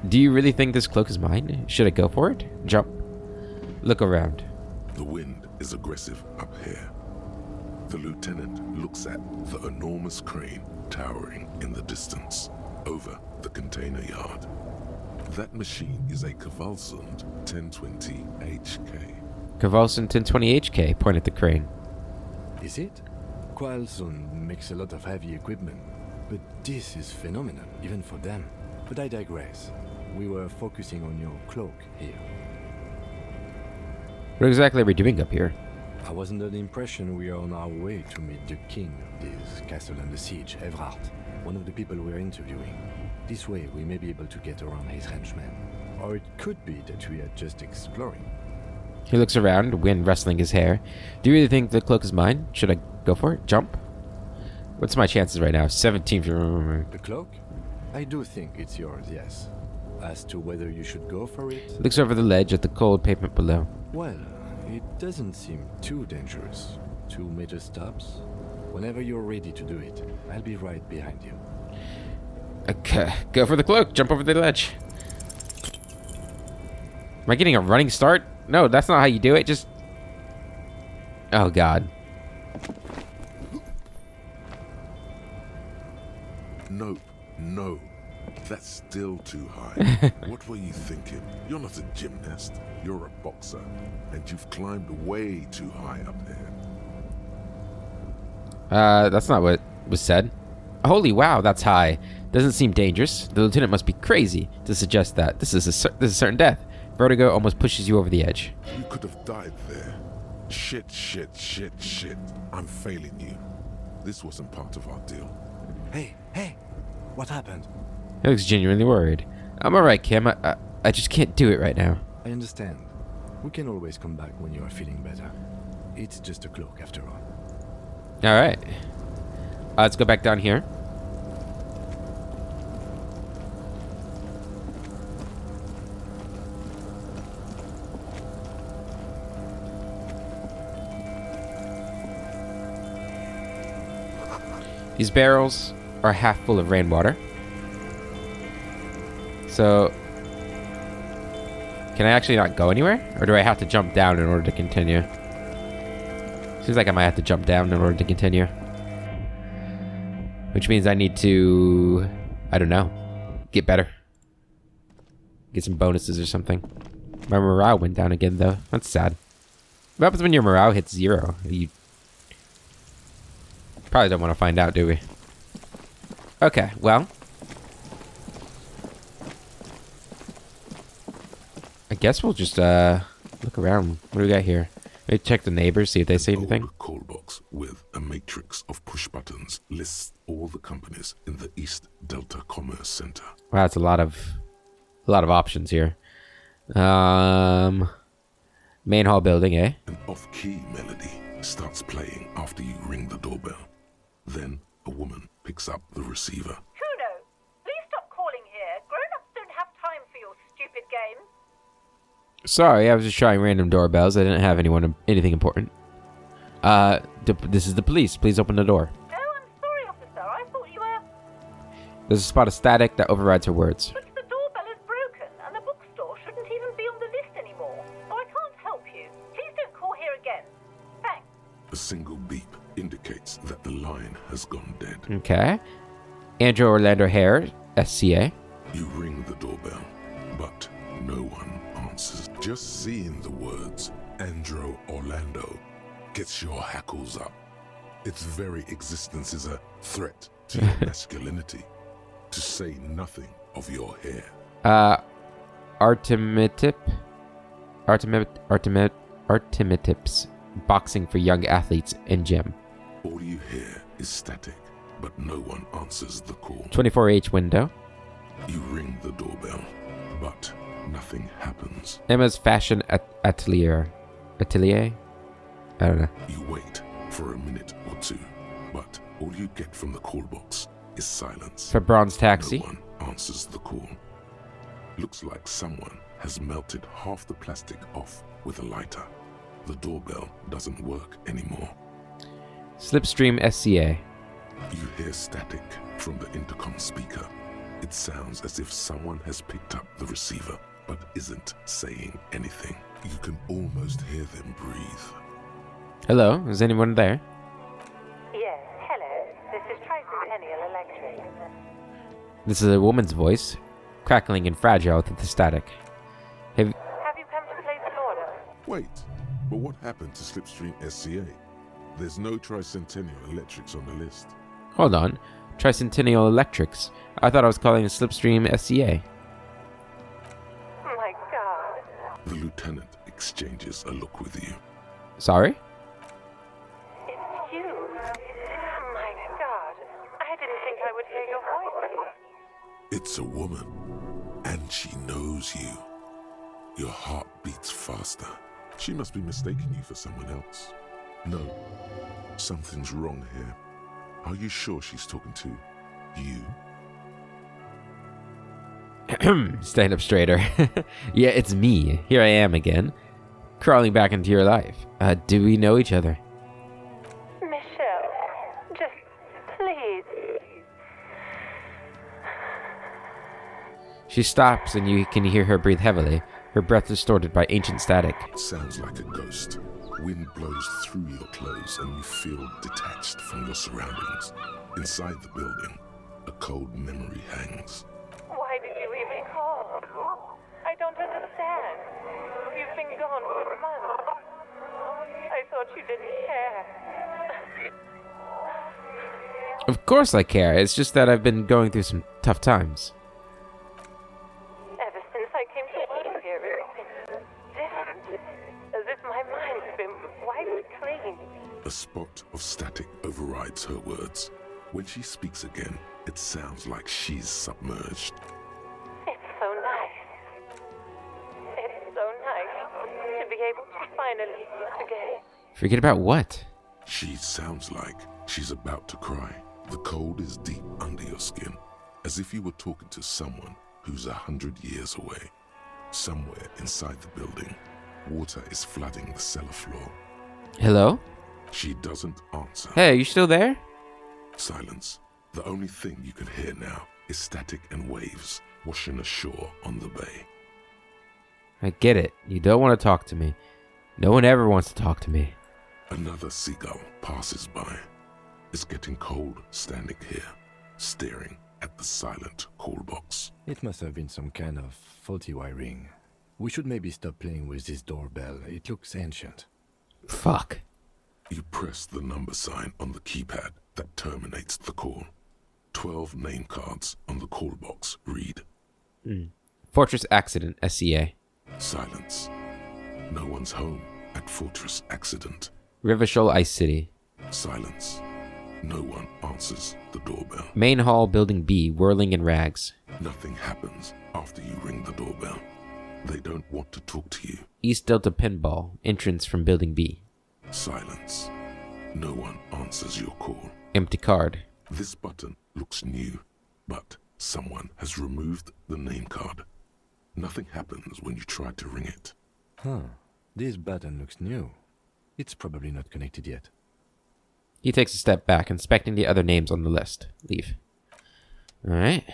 Do you really think this cloak is mine? Should I go for it? Jump. Look around. The wind is aggressive up here. The lieutenant looks at the enormous crane towering in the distance over the container yard. That machine is a Kvalsund 1020 HK. Kvalsund 1020 HK. Point at the crane. Is it? Kvalsund makes a lot of heavy equipment, but this is phenomenal, even for them. But I digress. We were focusing on your cloak here. What exactly are we doing up here? I was under the impression we are on our way to meet the king of this castle under siege, Evrard, one of the people we're interviewing. This way we may be able to get around his henchmen. Or it could be that we are just exploring. He looks around, wind rustling his hair. Do you really think the cloak is mine? Should I go for it? Jump? What's my chances right now? 17. The cloak? I do think it's yours, yes. As to whether you should go for it? Looks over the ledge at the cold pavement below. Well, it doesn't seem too dangerous. 2 major stops. Whenever you're ready to do it, I'll be right behind you. Okay, go for the cloak. Jump over the ledge. Am I getting a running start? No, that's not how you do it. Just... Oh, God. Nope, no. That's still too high. What were you thinking? You're not a gymnast. You're a boxer. And you've climbed way too high up there. That's not what was said. Holy wow, that's high. Doesn't seem dangerous. The lieutenant must be crazy to suggest that. This is certain death. Vertigo almost pushes you over the edge. You could have died there. Shit, shit, shit, shit. I'm failing you. This wasn't part of our deal. Hey, what happened? He looks genuinely worried. I'm alright, Kim. I just can't do it right now. I understand. We can always come back when you are feeling better. It's just a cloak after all. Alright. Let's go back down here. These barrels are half full of rainwater. So, can I actually not go anywhere? Or do I have to jump down in order to continue? Seems like I might have to jump down in order to continue. Which means I need to, I don't know, get better. Get some bonuses or something. My morale went down again though. That's sad. What happens when your morale hits 0? You probably don't want to find out, do we? Okay, well. I guess we'll just look around. What do we got here? Maybe check the neighbors, see if they say anything. Old call box with a matrix of push buttons lists all the companies in the East Delta Commerce Center. Wow, that's a lot of options here. Main hall building, eh? An off-key melody starts playing after you ring the doorbell. Then a woman picks up the receiver. Kuno, please stop calling here. Grown-ups don't have time for your stupid games. Sorry, I was just trying random doorbells. I didn't have anything important. This is the police. Please open the door. Oh, I'm sorry, officer. I thought you were... There's a spot of static that overrides her words. But the doorbell is broken, and the bookstore shouldn't even be on the list anymore. So I can't help you. Please don't call here again. Thanks. A single beep indicates that the line has gone dead. Okay. Andrew Orlando Hare, SCA. You ring the doorbell, but no one answers. Just seeing the words Andrew Orlando gets your hackles up. Its very existence is a threat to your masculinity, to say nothing of your hair. Artemitips. Boxing for young athletes in gym. All you hear is static, but no one answers the call. 24H window. You ring the doorbell, but nothing happens. Emma's fashion atelier. Atelier? I don't know. You wait for a minute or two, but all you get from the call box is silence. For Bronze Taxi. No one answers the call. Looks like someone has melted half the plastic off with a lighter. The doorbell doesn't work anymore. Slipstream SCA. You hear static from the intercom speaker. It sounds as if someone has picked up the receiver, but isn't saying anything. You can almost hear them breathe. Hello, is anyone there? Yes, hello. This is Tricentennial Electric. This is a woman's voice, crackling and fragile with the static. Have you come to place an order? Wait, but what happened to Slipstream SCA? There's no Tricentennial Electrics on the list. Hold on. Tricentennial Electrics. I thought I was calling it Slipstream SCA. Oh my god. The lieutenant exchanges a look with you. Sorry? It's you. Oh my god. I didn't think I would hear your voice. It's a woman, and she knows you. Your heart beats faster. She must be mistaking you for someone else. No, something's wrong here. Are you sure she's talking to you? Stand up straighter. Yeah, it's me. Here I am again. Crawling back into your life. Do we know each other? Michelle, just please. She stops and you can hear her breathe heavily, her breath distorted by ancient static. Sounds like a ghost. Wind blows through your clothes and you feel detached from your surroundings. Inside the building, a cold memory hangs. Why did you even call? I don't understand. You've been gone for months. I thought you didn't care. Of course I care. It's just that I've been going through some tough times. Ever since I came to work here, it's been different. As if my mind's been wiped clean. A spot of static overrides her words. When she speaks again, it sounds like she's submerged. It's so nice. It's so nice to be able to finally look again. Forget about what? She sounds like she's about to cry. The cold is deep under your skin, as if you were talking to someone who's 100 years away. Somewhere inside the building, water is flooding the cellar floor. Hello? She doesn't answer. Hey, you still there? Silence. The only thing you can hear now is static and waves washing ashore on the bay. I get it. You don't want to talk to me. No one ever wants to talk to me. Another seagull passes by. It's getting cold standing here, staring at the silent call box. It must have been some kind of faulty wiring. We should maybe stop playing with this doorbell. It looks ancient. Fuck. You press the number sign on the keypad that terminates the call. 12 name cards on the call box read. Fortress Accident, SCA. Silence. No one's home at Fortress Accident. River Shoal, Ice City. Silence. No one answers the doorbell. Main Hall, Building B, whirling in rags. Nothing happens after you ring the doorbell. They don't want to talk to you. East Delta Pinball, entrance from Building B. Silence. No one answers your call. Empty card. This button looks new, but someone has removed the name card. Nothing happens when you try to ring it. Huh. This button looks new. It's probably not connected yet. He takes a step back, inspecting the other names on the list. Leave. Alright.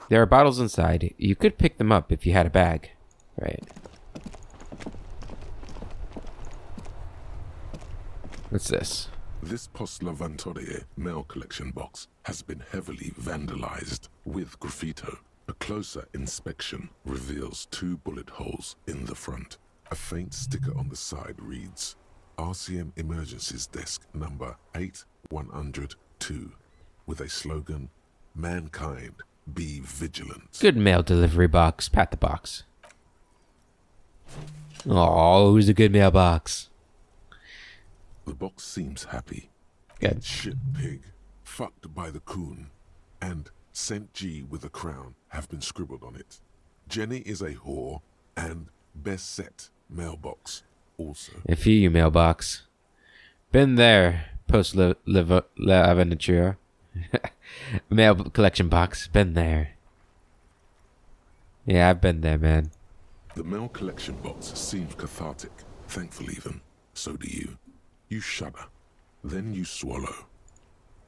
There are bottles inside. You could pick them up if you had a bag. Right. What's this? This Post Lavantorie mail collection box has been heavily vandalized with graffito. A closer inspection reveals 2 bullet holes in the front. A faint sticker on the side reads, RCM Emergencies Desk number 8102, with a slogan, Mankind, be vigilant. Good mail delivery box. Pat the box. Oh, who's a good mailbox? The box seems happy. Good. Shit pig, fucked by the coon, and St. G with a crown have been scribbled on it. Jenny is a whore, and best set mailbox also. A few mailbox. Been there. Post L'Aventure. Mail collection box. Been there. Yeah, I've been there, man. The mail collection box seems cathartic, thankful even. So do you. You shudder. Then you swallow.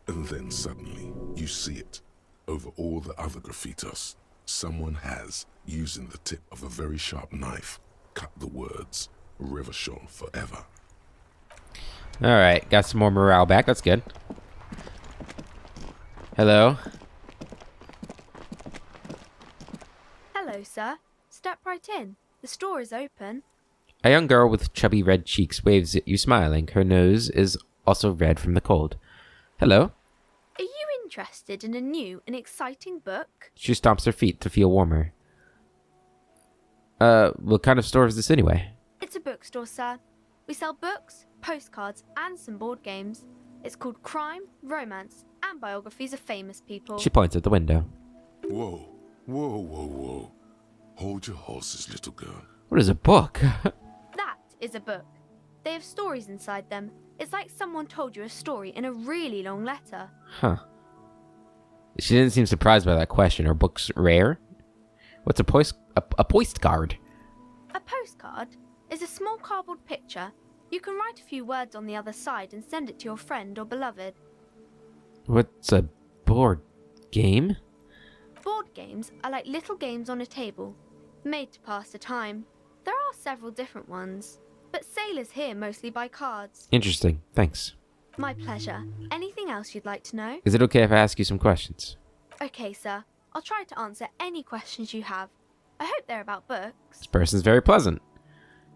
And then suddenly, you see it. Over all the other graffitos, someone has, using the tip of a very sharp knife, cut the words, River Shoal forever. Alright, got some more morale back. That's good. Hello? Hello, sir. Step right in. The store is open. A young girl with chubby red cheeks waves at you smiling. Her nose is also red from the cold. Hello? Are you interested in a new and exciting book? She stomps her feet to feel warmer. What kind of store is this anyway? It's a bookstore, sir. We sell books, postcards, and some board games. It's called Crime, Romance, and Biographies of Famous People. She points at the window. Whoa, whoa, whoa, whoa. Hold your horses, little girl. What is a book? That is a book. They have stories inside them. It's like someone told you a story in a really long letter. Huh. She didn't seem surprised by that question. Are books rare? What's a postcard? A postcard is a small cardboard picture. You can write a few words on the other side and send it to your friend or beloved. What's a board game? Board games are like little games on a table, made to pass the time. There are several different ones, but sailors here mostly buy cards. Interesting. Thanks. My pleasure. Anything else you'd like to know? Is it okay if I ask you some questions? Okay, sir. I'll try to answer any questions you have. I hope they're about books. This person's very pleasant.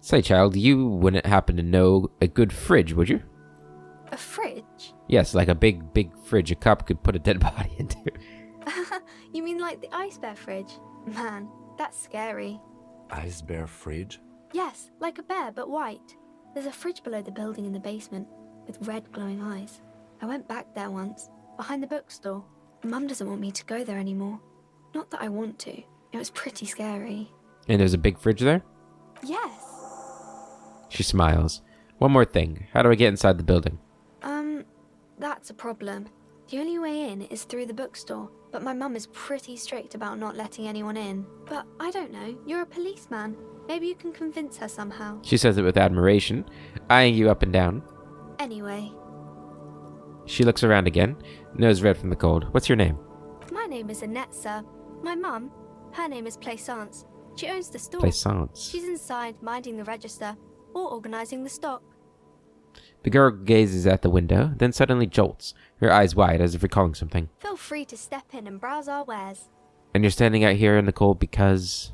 Say, child, you wouldn't happen to know a good fridge, would you? A fridge? Yes, like a big fridge a cop could put a dead body into. You mean like the ice bear fridge? Man, that's scary. Ice bear fridge? Yes, like a bear, but white. There's a fridge below the building in the basement, with red glowing eyes. I went back there once, behind the bookstore. Mum doesn't want me to go there anymore. Not that I want to. It was pretty scary. And there's a big fridge there? Yes. She smiles. One more thing. How do I get inside the building? That's a problem. The only way in is through the bookstore, but my mum is pretty strict about not letting anyone in. But I don't know, you're a policeman. Maybe you can convince her somehow. She says it with admiration, eyeing you up and down. Anyway. She looks around again, nose red from the cold. What's your name? My name is Annette, sir. My mum, her name is Plaisance. She owns the store. Plaisance. She's inside, minding the register, or organising the stock. The girl gazes at the window, then suddenly jolts, her eyes wide as if recalling something. Feel free to step in and browse our wares. And you're standing out here in the cold because...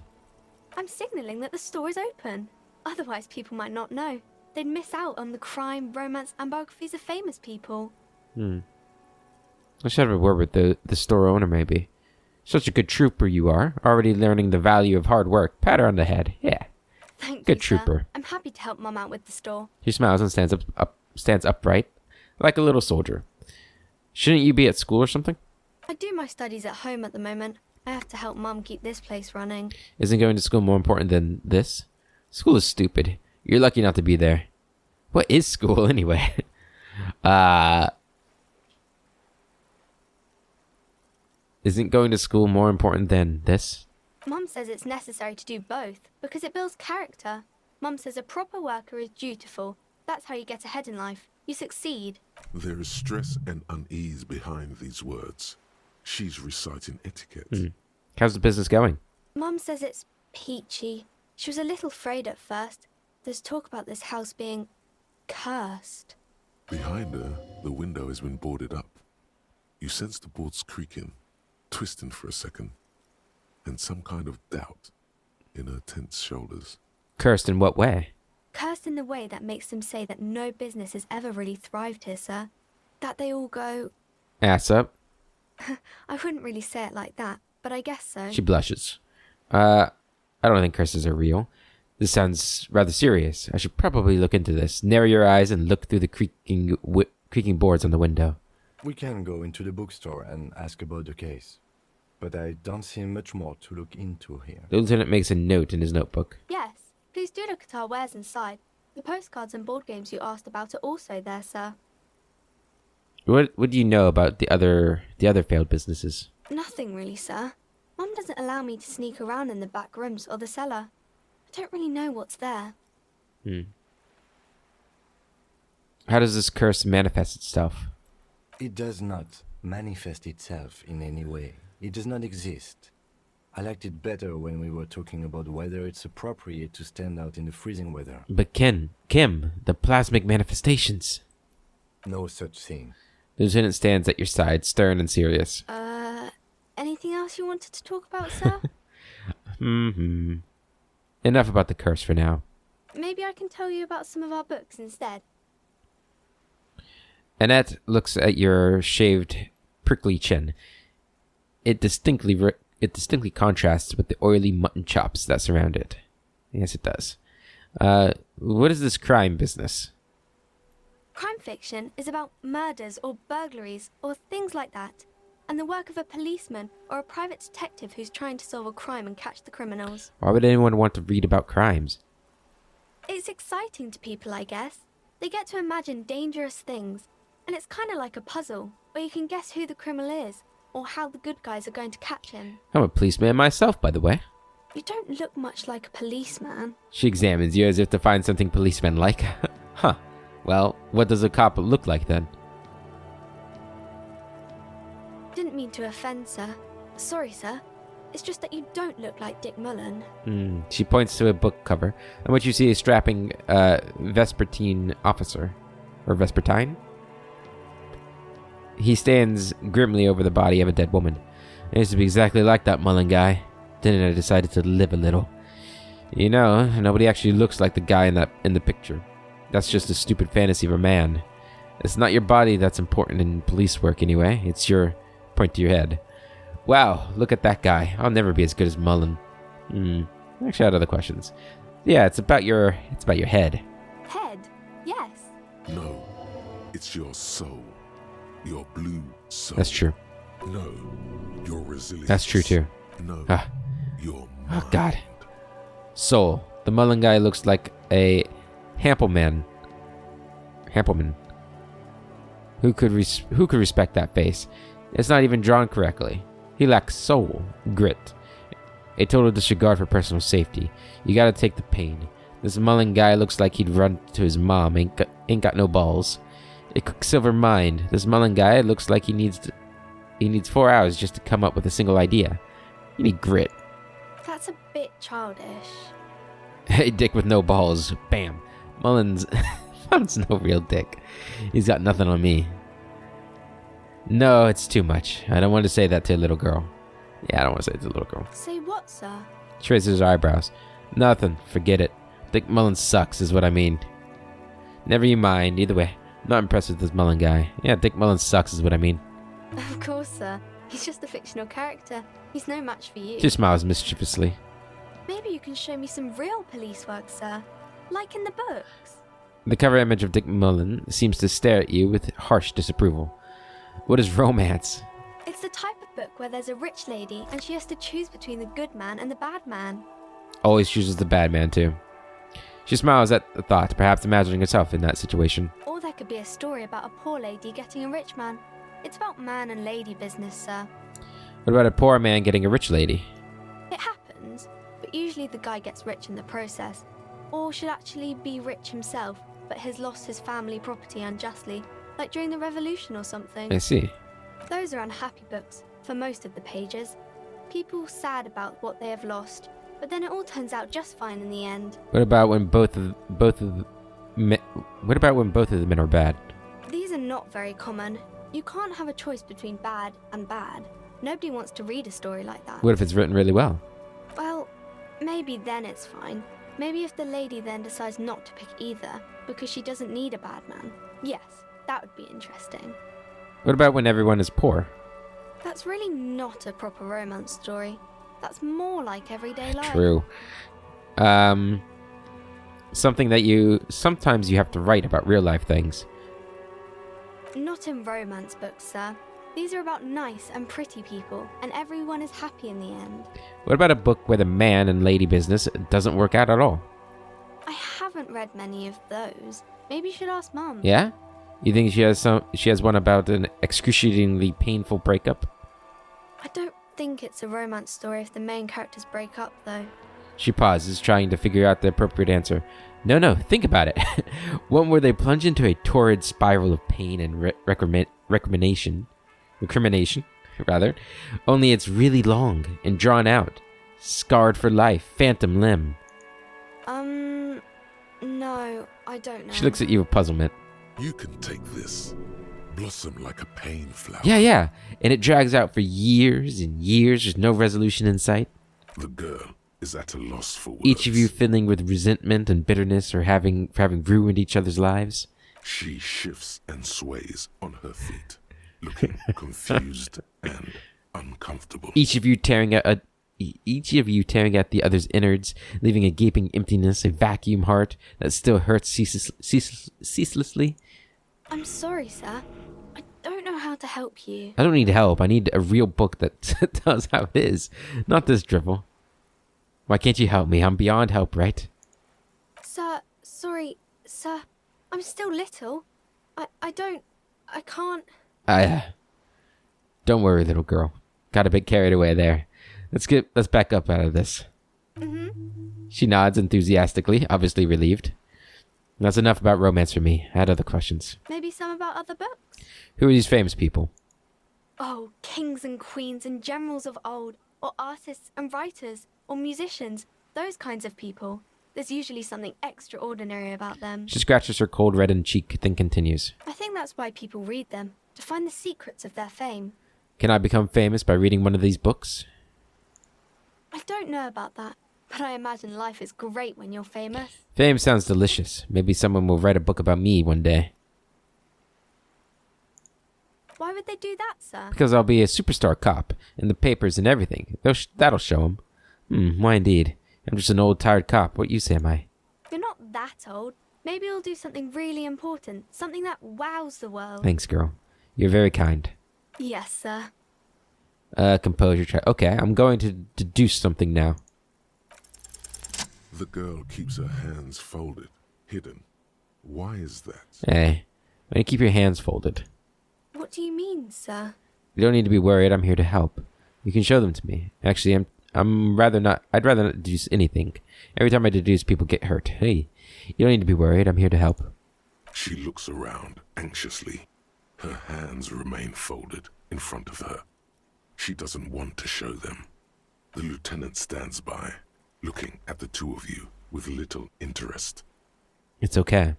I'm signalling that the store is open. Otherwise, people might not know. They'd miss out on the crime, romance, and biographies of famous people. I should have a word with the store owner, maybe. Such a good trooper you are, already learning the value of hard work. Pat her on the head. Yeah. Thank Good you, trooper. sir. I'm happy to help Mum out with the store. She smiles and stands upright, like a little soldier. Shouldn't you be at school or something? I do my studies at home at the moment. I have to help Mum keep this place running. Isn't going to school more important than this? School is stupid. You're lucky not to be there. What is school anyway? Isn't going to school more important than this? Mum says it's necessary to do both because it builds character. Mum says a proper worker is dutiful. That's how you get ahead in life. You succeed. There is stress and unease behind these words. She's reciting etiquette. How's the business going? Mum says it's peachy. She was a little afraid at first. There's talk about this house being cursed. Behind her, the window has been boarded up. You sense the boards creaking, twisting for a second, and some kind of doubt in her tense shoulders. Cursed in what way? Cursed in the way that makes them say that no business has ever really thrived here, sir. That they all go... Ass up. I wouldn't really say it like that, but I guess so. She blushes. I don't think curses are real. This sounds rather serious. I should probably look into this. Narrow your eyes and look through the creaking boards on the window. We can go into the bookstore and ask about the case. But I don't see much more to look into here. The lieutenant makes a note in his notebook. Yes, please do look at our wares inside. The postcards and board games you asked about are also there, sir. What do you know about the other failed businesses? Nothing really, sir. Mum doesn't allow me to sneak around in the back rooms or the cellar. I don't really know what's there. How does this curse manifest itself? It does not manifest itself in any way. It does not exist. I liked it better when we were talking about whether it's appropriate to stand out in the freezing weather. But Kim, the plasmic manifestations. No such thing. The lieutenant stands at your side, stern and serious. Anything else you wanted to talk about, sir? Enough about the curse for now. Maybe I can tell you about some of our books instead. Annette looks at your shaved, prickly chin. It distinctly contrasts with the oily mutton chops that surround it. Yes, it does. What is this crime business? Crime fiction is about murders or burglaries or things like that, and the work of a policeman or a private detective who's trying to solve a crime and catch the criminals. Why would anyone want to read about crimes? It's exciting to people, I guess. They get to imagine dangerous things, and it's kind of like a puzzle, where you can guess who the criminal is, or how the good guys are going to catch him. I'm a policeman myself, by the way. You don't look much like a policeman. She examines you as if to find something policeman-like. Huh. Well, what does a cop look like then? Didn't mean to offend, sir. Sorry, sir. It's just that you don't look like Dick Mullen. She points to a book cover, on which you see a strapping Vespertine officer. Or Vespertine? He stands grimly over the body of a dead woman. It used to be exactly like that Mullen guy. Then I decided to live a little. You know, nobody actually looks like the guy in the picture. That's just a stupid fantasy of a man. It's not your body that's important in police work anyway. It's your point to your head. Wow, look at that guy. I'll never be as good as Mullen. Actually, I had other questions. Yeah, it's about your head. Head? Yes. No, it's your soul. Your blue soul. That's true. No, your resilience. That's true too. No, Ah. your Oh mind. God. Soul. The Mullen guy looks like a Hampelman. Who could respect that face? It's not even drawn correctly. He lacks soul, grit, a total disregard for personal safety. You gotta take the pain. This Mullen guy looks like he'd run to his mom. Ain't got no balls. A Quicksilver mind. This Mullen guy looks like he needs 4 hours just to come up with a single idea. You need grit. That's a bit childish. A dick with no balls. Bam. Mullen's no real dick. He's got nothing on me. No, it's too much. I don't want to say that to a little girl. Yeah, I don't want to say it to a little girl. Say what, sir? She raises her eyebrows. Nothing. Forget it. Dick Mullen sucks is what I mean. Never you mind. Either way, I'm not impressed with this Mullen guy. Yeah, Dick Mullen sucks is what I mean. Of course, sir. He's just a fictional character. He's no match for you. She smiles mischievously. Maybe you can show me some real police work, sir. Like in the books. The cover image of Dick Mullen seems to stare at you with harsh disapproval. What is romance? It's the type of book where there's a rich lady and she has to choose between the good man and the bad man. Always chooses the bad man, too. She smiles at the thought, perhaps imagining herself in that situation. Or there could be a story about a poor lady getting a rich man. It's about man and lady business, sir. What about a poor man getting a rich lady? It happens, but usually the guy gets rich in the process. Or should actually be rich himself, but has lost his family property unjustly, like during the revolution or something. I see. Those are unhappy books, for most of the pages. People sad about what they have lost, but then it all turns out just fine in the end. What about when both of the men are bad? These are not very common. You can't have a choice between bad and bad. Nobody wants to read a story like that. What if it's written really well? Well, maybe then it's fine. Maybe if the lady then decides not to pick either, because she doesn't need a bad man. Yes, that would be interesting. What about when everyone is poor? That's really not a proper romance story. That's more like everyday life. True. Something that sometimes you have to write about real life things. Not in romance books, sir. These are about nice and pretty people, and everyone is happy in the end. What about a book where the man and lady business doesn't work out at all? I haven't read many of those. Maybe you should ask Mum. Yeah? You think she has one about an excruciatingly painful breakup? I don't think it's a romance story if the main characters break up, though. She pauses, trying to figure out the appropriate answer. No, think about it. One where they plunge into a torrid spiral of pain and recrimination, only it's really long and drawn out. Scarred for life, phantom limb. No, I don't know. She looks at you with puzzlement. You can take this. Blossom like a pain flower. Yeah. And it drags out for years and years. There's no resolution in sight. The girl is at a loss for words. Each of you filling with resentment and bitterness or having ruined each other's lives. She shifts and sways on her feet, looking confused and uncomfortable. Each of you tearing at the other's innards, leaving a gaping emptiness, a vacuum heart that still hurts ceaselessly. I'm sorry, sir. I don't know how to help you. I don't need help. I need a real book that tells how it is, not this drivel. Why can't you help me? I'm beyond help, right? Sir, sorry, sir. I'm still little. I can't. Don't worry, little girl. Got a bit carried away there. Let's back up out of this. Mm-hmm. She nods enthusiastically, obviously relieved. That's enough about romance for me. I had other questions. Maybe some about other books? Who are these famous people? Oh, kings and queens and generals of old, or artists and writers, or musicians, those kinds of people. There's usually something extraordinary about them. She scratches her cold reddened cheek, then continues. I think that's why people read them, to find the secrets of their fame. Can I become famous by reading one of these books? I don't know about that. But I imagine life is great when you're famous. Fame sounds delicious. Maybe someone will write a book about me one day. Why would they do that, sir? Because I'll be a superstar cop in the papers and everything. That'll show them. Why indeed? I'm just an old, tired cop. What use am I? You're not that old. Maybe you'll do something really important. Something that wows the world. Thanks, girl. You're very kind. Yes, sir. Composure try. Okay, I'm going to deduce something now. The girl keeps her hands folded, hidden. Why is that? Hey, why don't you keep your hands folded? What do you mean, sir? You don't need to be worried. I'm here to help. You can show them to me. Actually, I'd rather not deduce anything. Every time I deduce, people get hurt. Hey, you don't need to be worried. I'm here to help. She looks around anxiously. Her hands remain folded in front of her. She doesn't want to show them. The lieutenant stands by, looking at the two of you with little interest. It's okay.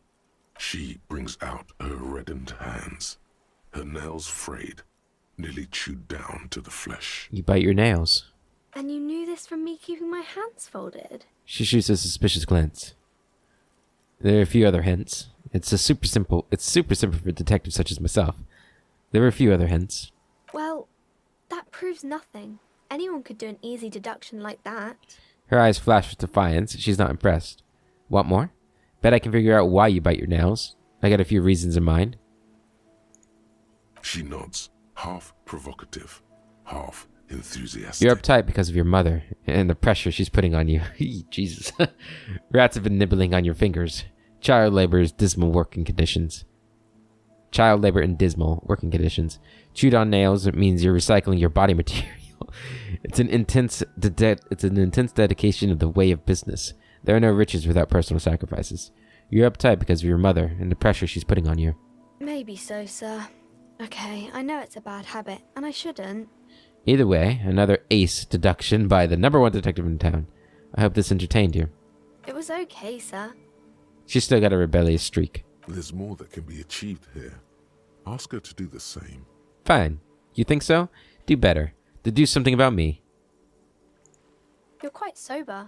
She brings out her reddened hands, her nails frayed, nearly chewed down to the flesh. You bite your nails. And you knew this from me keeping my hands folded? She shoots a suspicious glance. There are a few other hints. It's super simple for detectives such as myself. There are a few other hints. Well, that proves nothing. Anyone could do an easy deduction like that. Her eyes flash with defiance. She's not impressed. Want more? Bet I can figure out why you bite your nails. I got a few reasons in mind. She nods, half provocative, half enthusiastic. You're uptight because of your mother and the pressure she's putting on you. Jesus. Rats have been nibbling on your fingers. Child labor in dismal working conditions. Chewed on nails, it means you're recycling your body material. It's an intense dedication of the way of business. There are no riches without personal sacrifices. You're uptight because of your mother and the pressure she's putting on you. Maybe so, sir. Okay, I know it's a bad habit, and I shouldn't. Either way, another ace deduction by the #1 detective in town. I hope this entertained you. It was okay, sir. She's still got a rebellious streak. There's more that can be achieved here. Ask her to do the same. Fine. You think so? Do better. Deduce something about me. You're quite sober.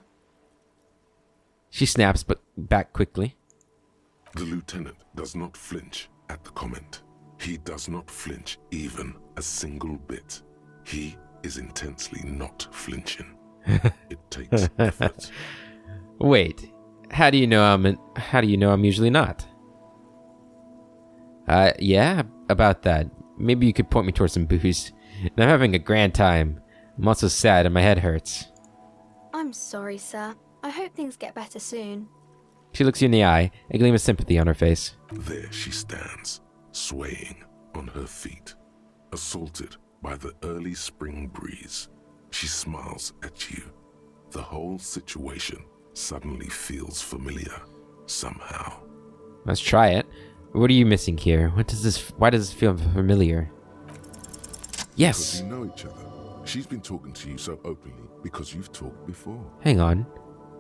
She snaps, but back quickly. The lieutenant does not flinch at the comment. He does not flinch even a single bit. He is intensely not flinching. It takes effort. Wait. How do you know I'm usually not? Yeah, about that. Maybe you could point me towards some booze. I'm having a grand time. I'm also sad and my head hurts. I'm sorry, sir. I hope things get better soon. She looks you in the eye, a gleam of sympathy on her face. There she stands, swaying on her feet, assaulted by the early spring breeze. She smiles at you. The whole situation suddenly feels familiar, somehow. Let's try it. What are you missing here? Why does this feel familiar? Yes! Because you know each other. She's been talking to you so openly because you've talked before. Hang on.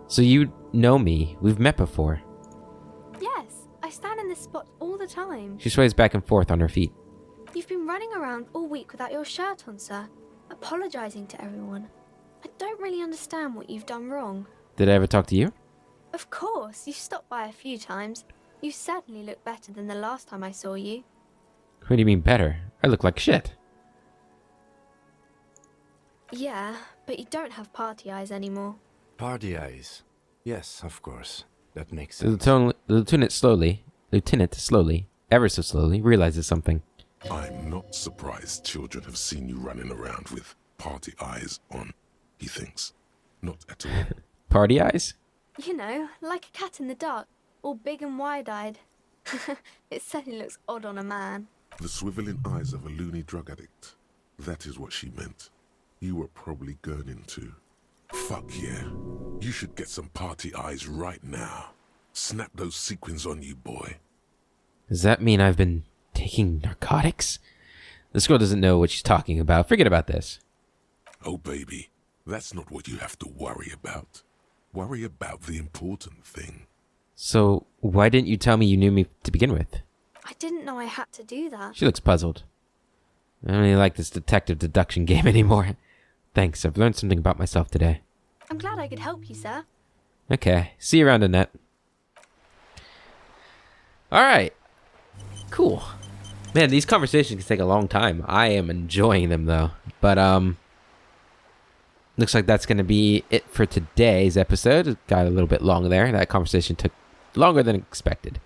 So you know me. We've met before. Yes, I stand in this spot all the time. She sways back and forth on her feet. You've been running around all week without your shirt on, sir. Apologizing to everyone. I don't really understand what you've done wrong. Did I ever talk to you? Of course, you've stopped by a few times. You certainly look better than the last time I saw you. What do you mean better? I look like shit. Yeah, but you don't have party eyes anymore. Party eyes. Yes, of course. That makes The sense. lieutenant slowly, ever so slowly, realizes something. I'm not surprised children have seen you running around with party eyes on, he thinks. Not at all. Party eyes? You know, like a cat in the dark, all big and wide-eyed. It certainly looks odd on a man. The swiveling eyes of a loony drug addict. That is what she meant. You were probably gurning too. Fuck yeah. You should get some party eyes right now. Snap those sequins on you, boy. Does that mean I've been taking narcotics? This girl doesn't know what she's talking about. Forget about this. Oh, baby, that's not what you have to worry about. Worry about the important thing. So, why didn't you tell me you knew me to begin with? I didn't know I had to do that. She looks puzzled. I don't really like this detective deduction game anymore. Thanks, I've learned something about myself today. I'm glad I could help you, sir. Okay. See you around, Annette. Alright. Cool. Man, these conversations can take a long time. I am enjoying them, though. But, looks like that's going to be it for today's episode. It got a little bit long there. That conversation took longer than expected.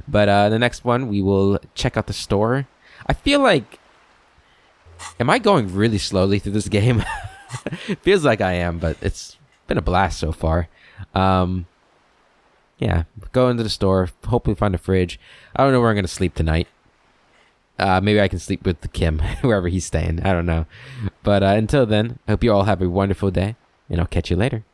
But, the next one, we will check out the store. I feel like... Am I going really slowly through this game? Feels like I am, but it's been a blast so far. Yeah, go into the store, hopefully find a fridge. I don't know where I'm going to sleep tonight. Maybe I can sleep with Kim, wherever he's staying. I don't know. But until then, I hope you all have a wonderful day, and I'll catch you later.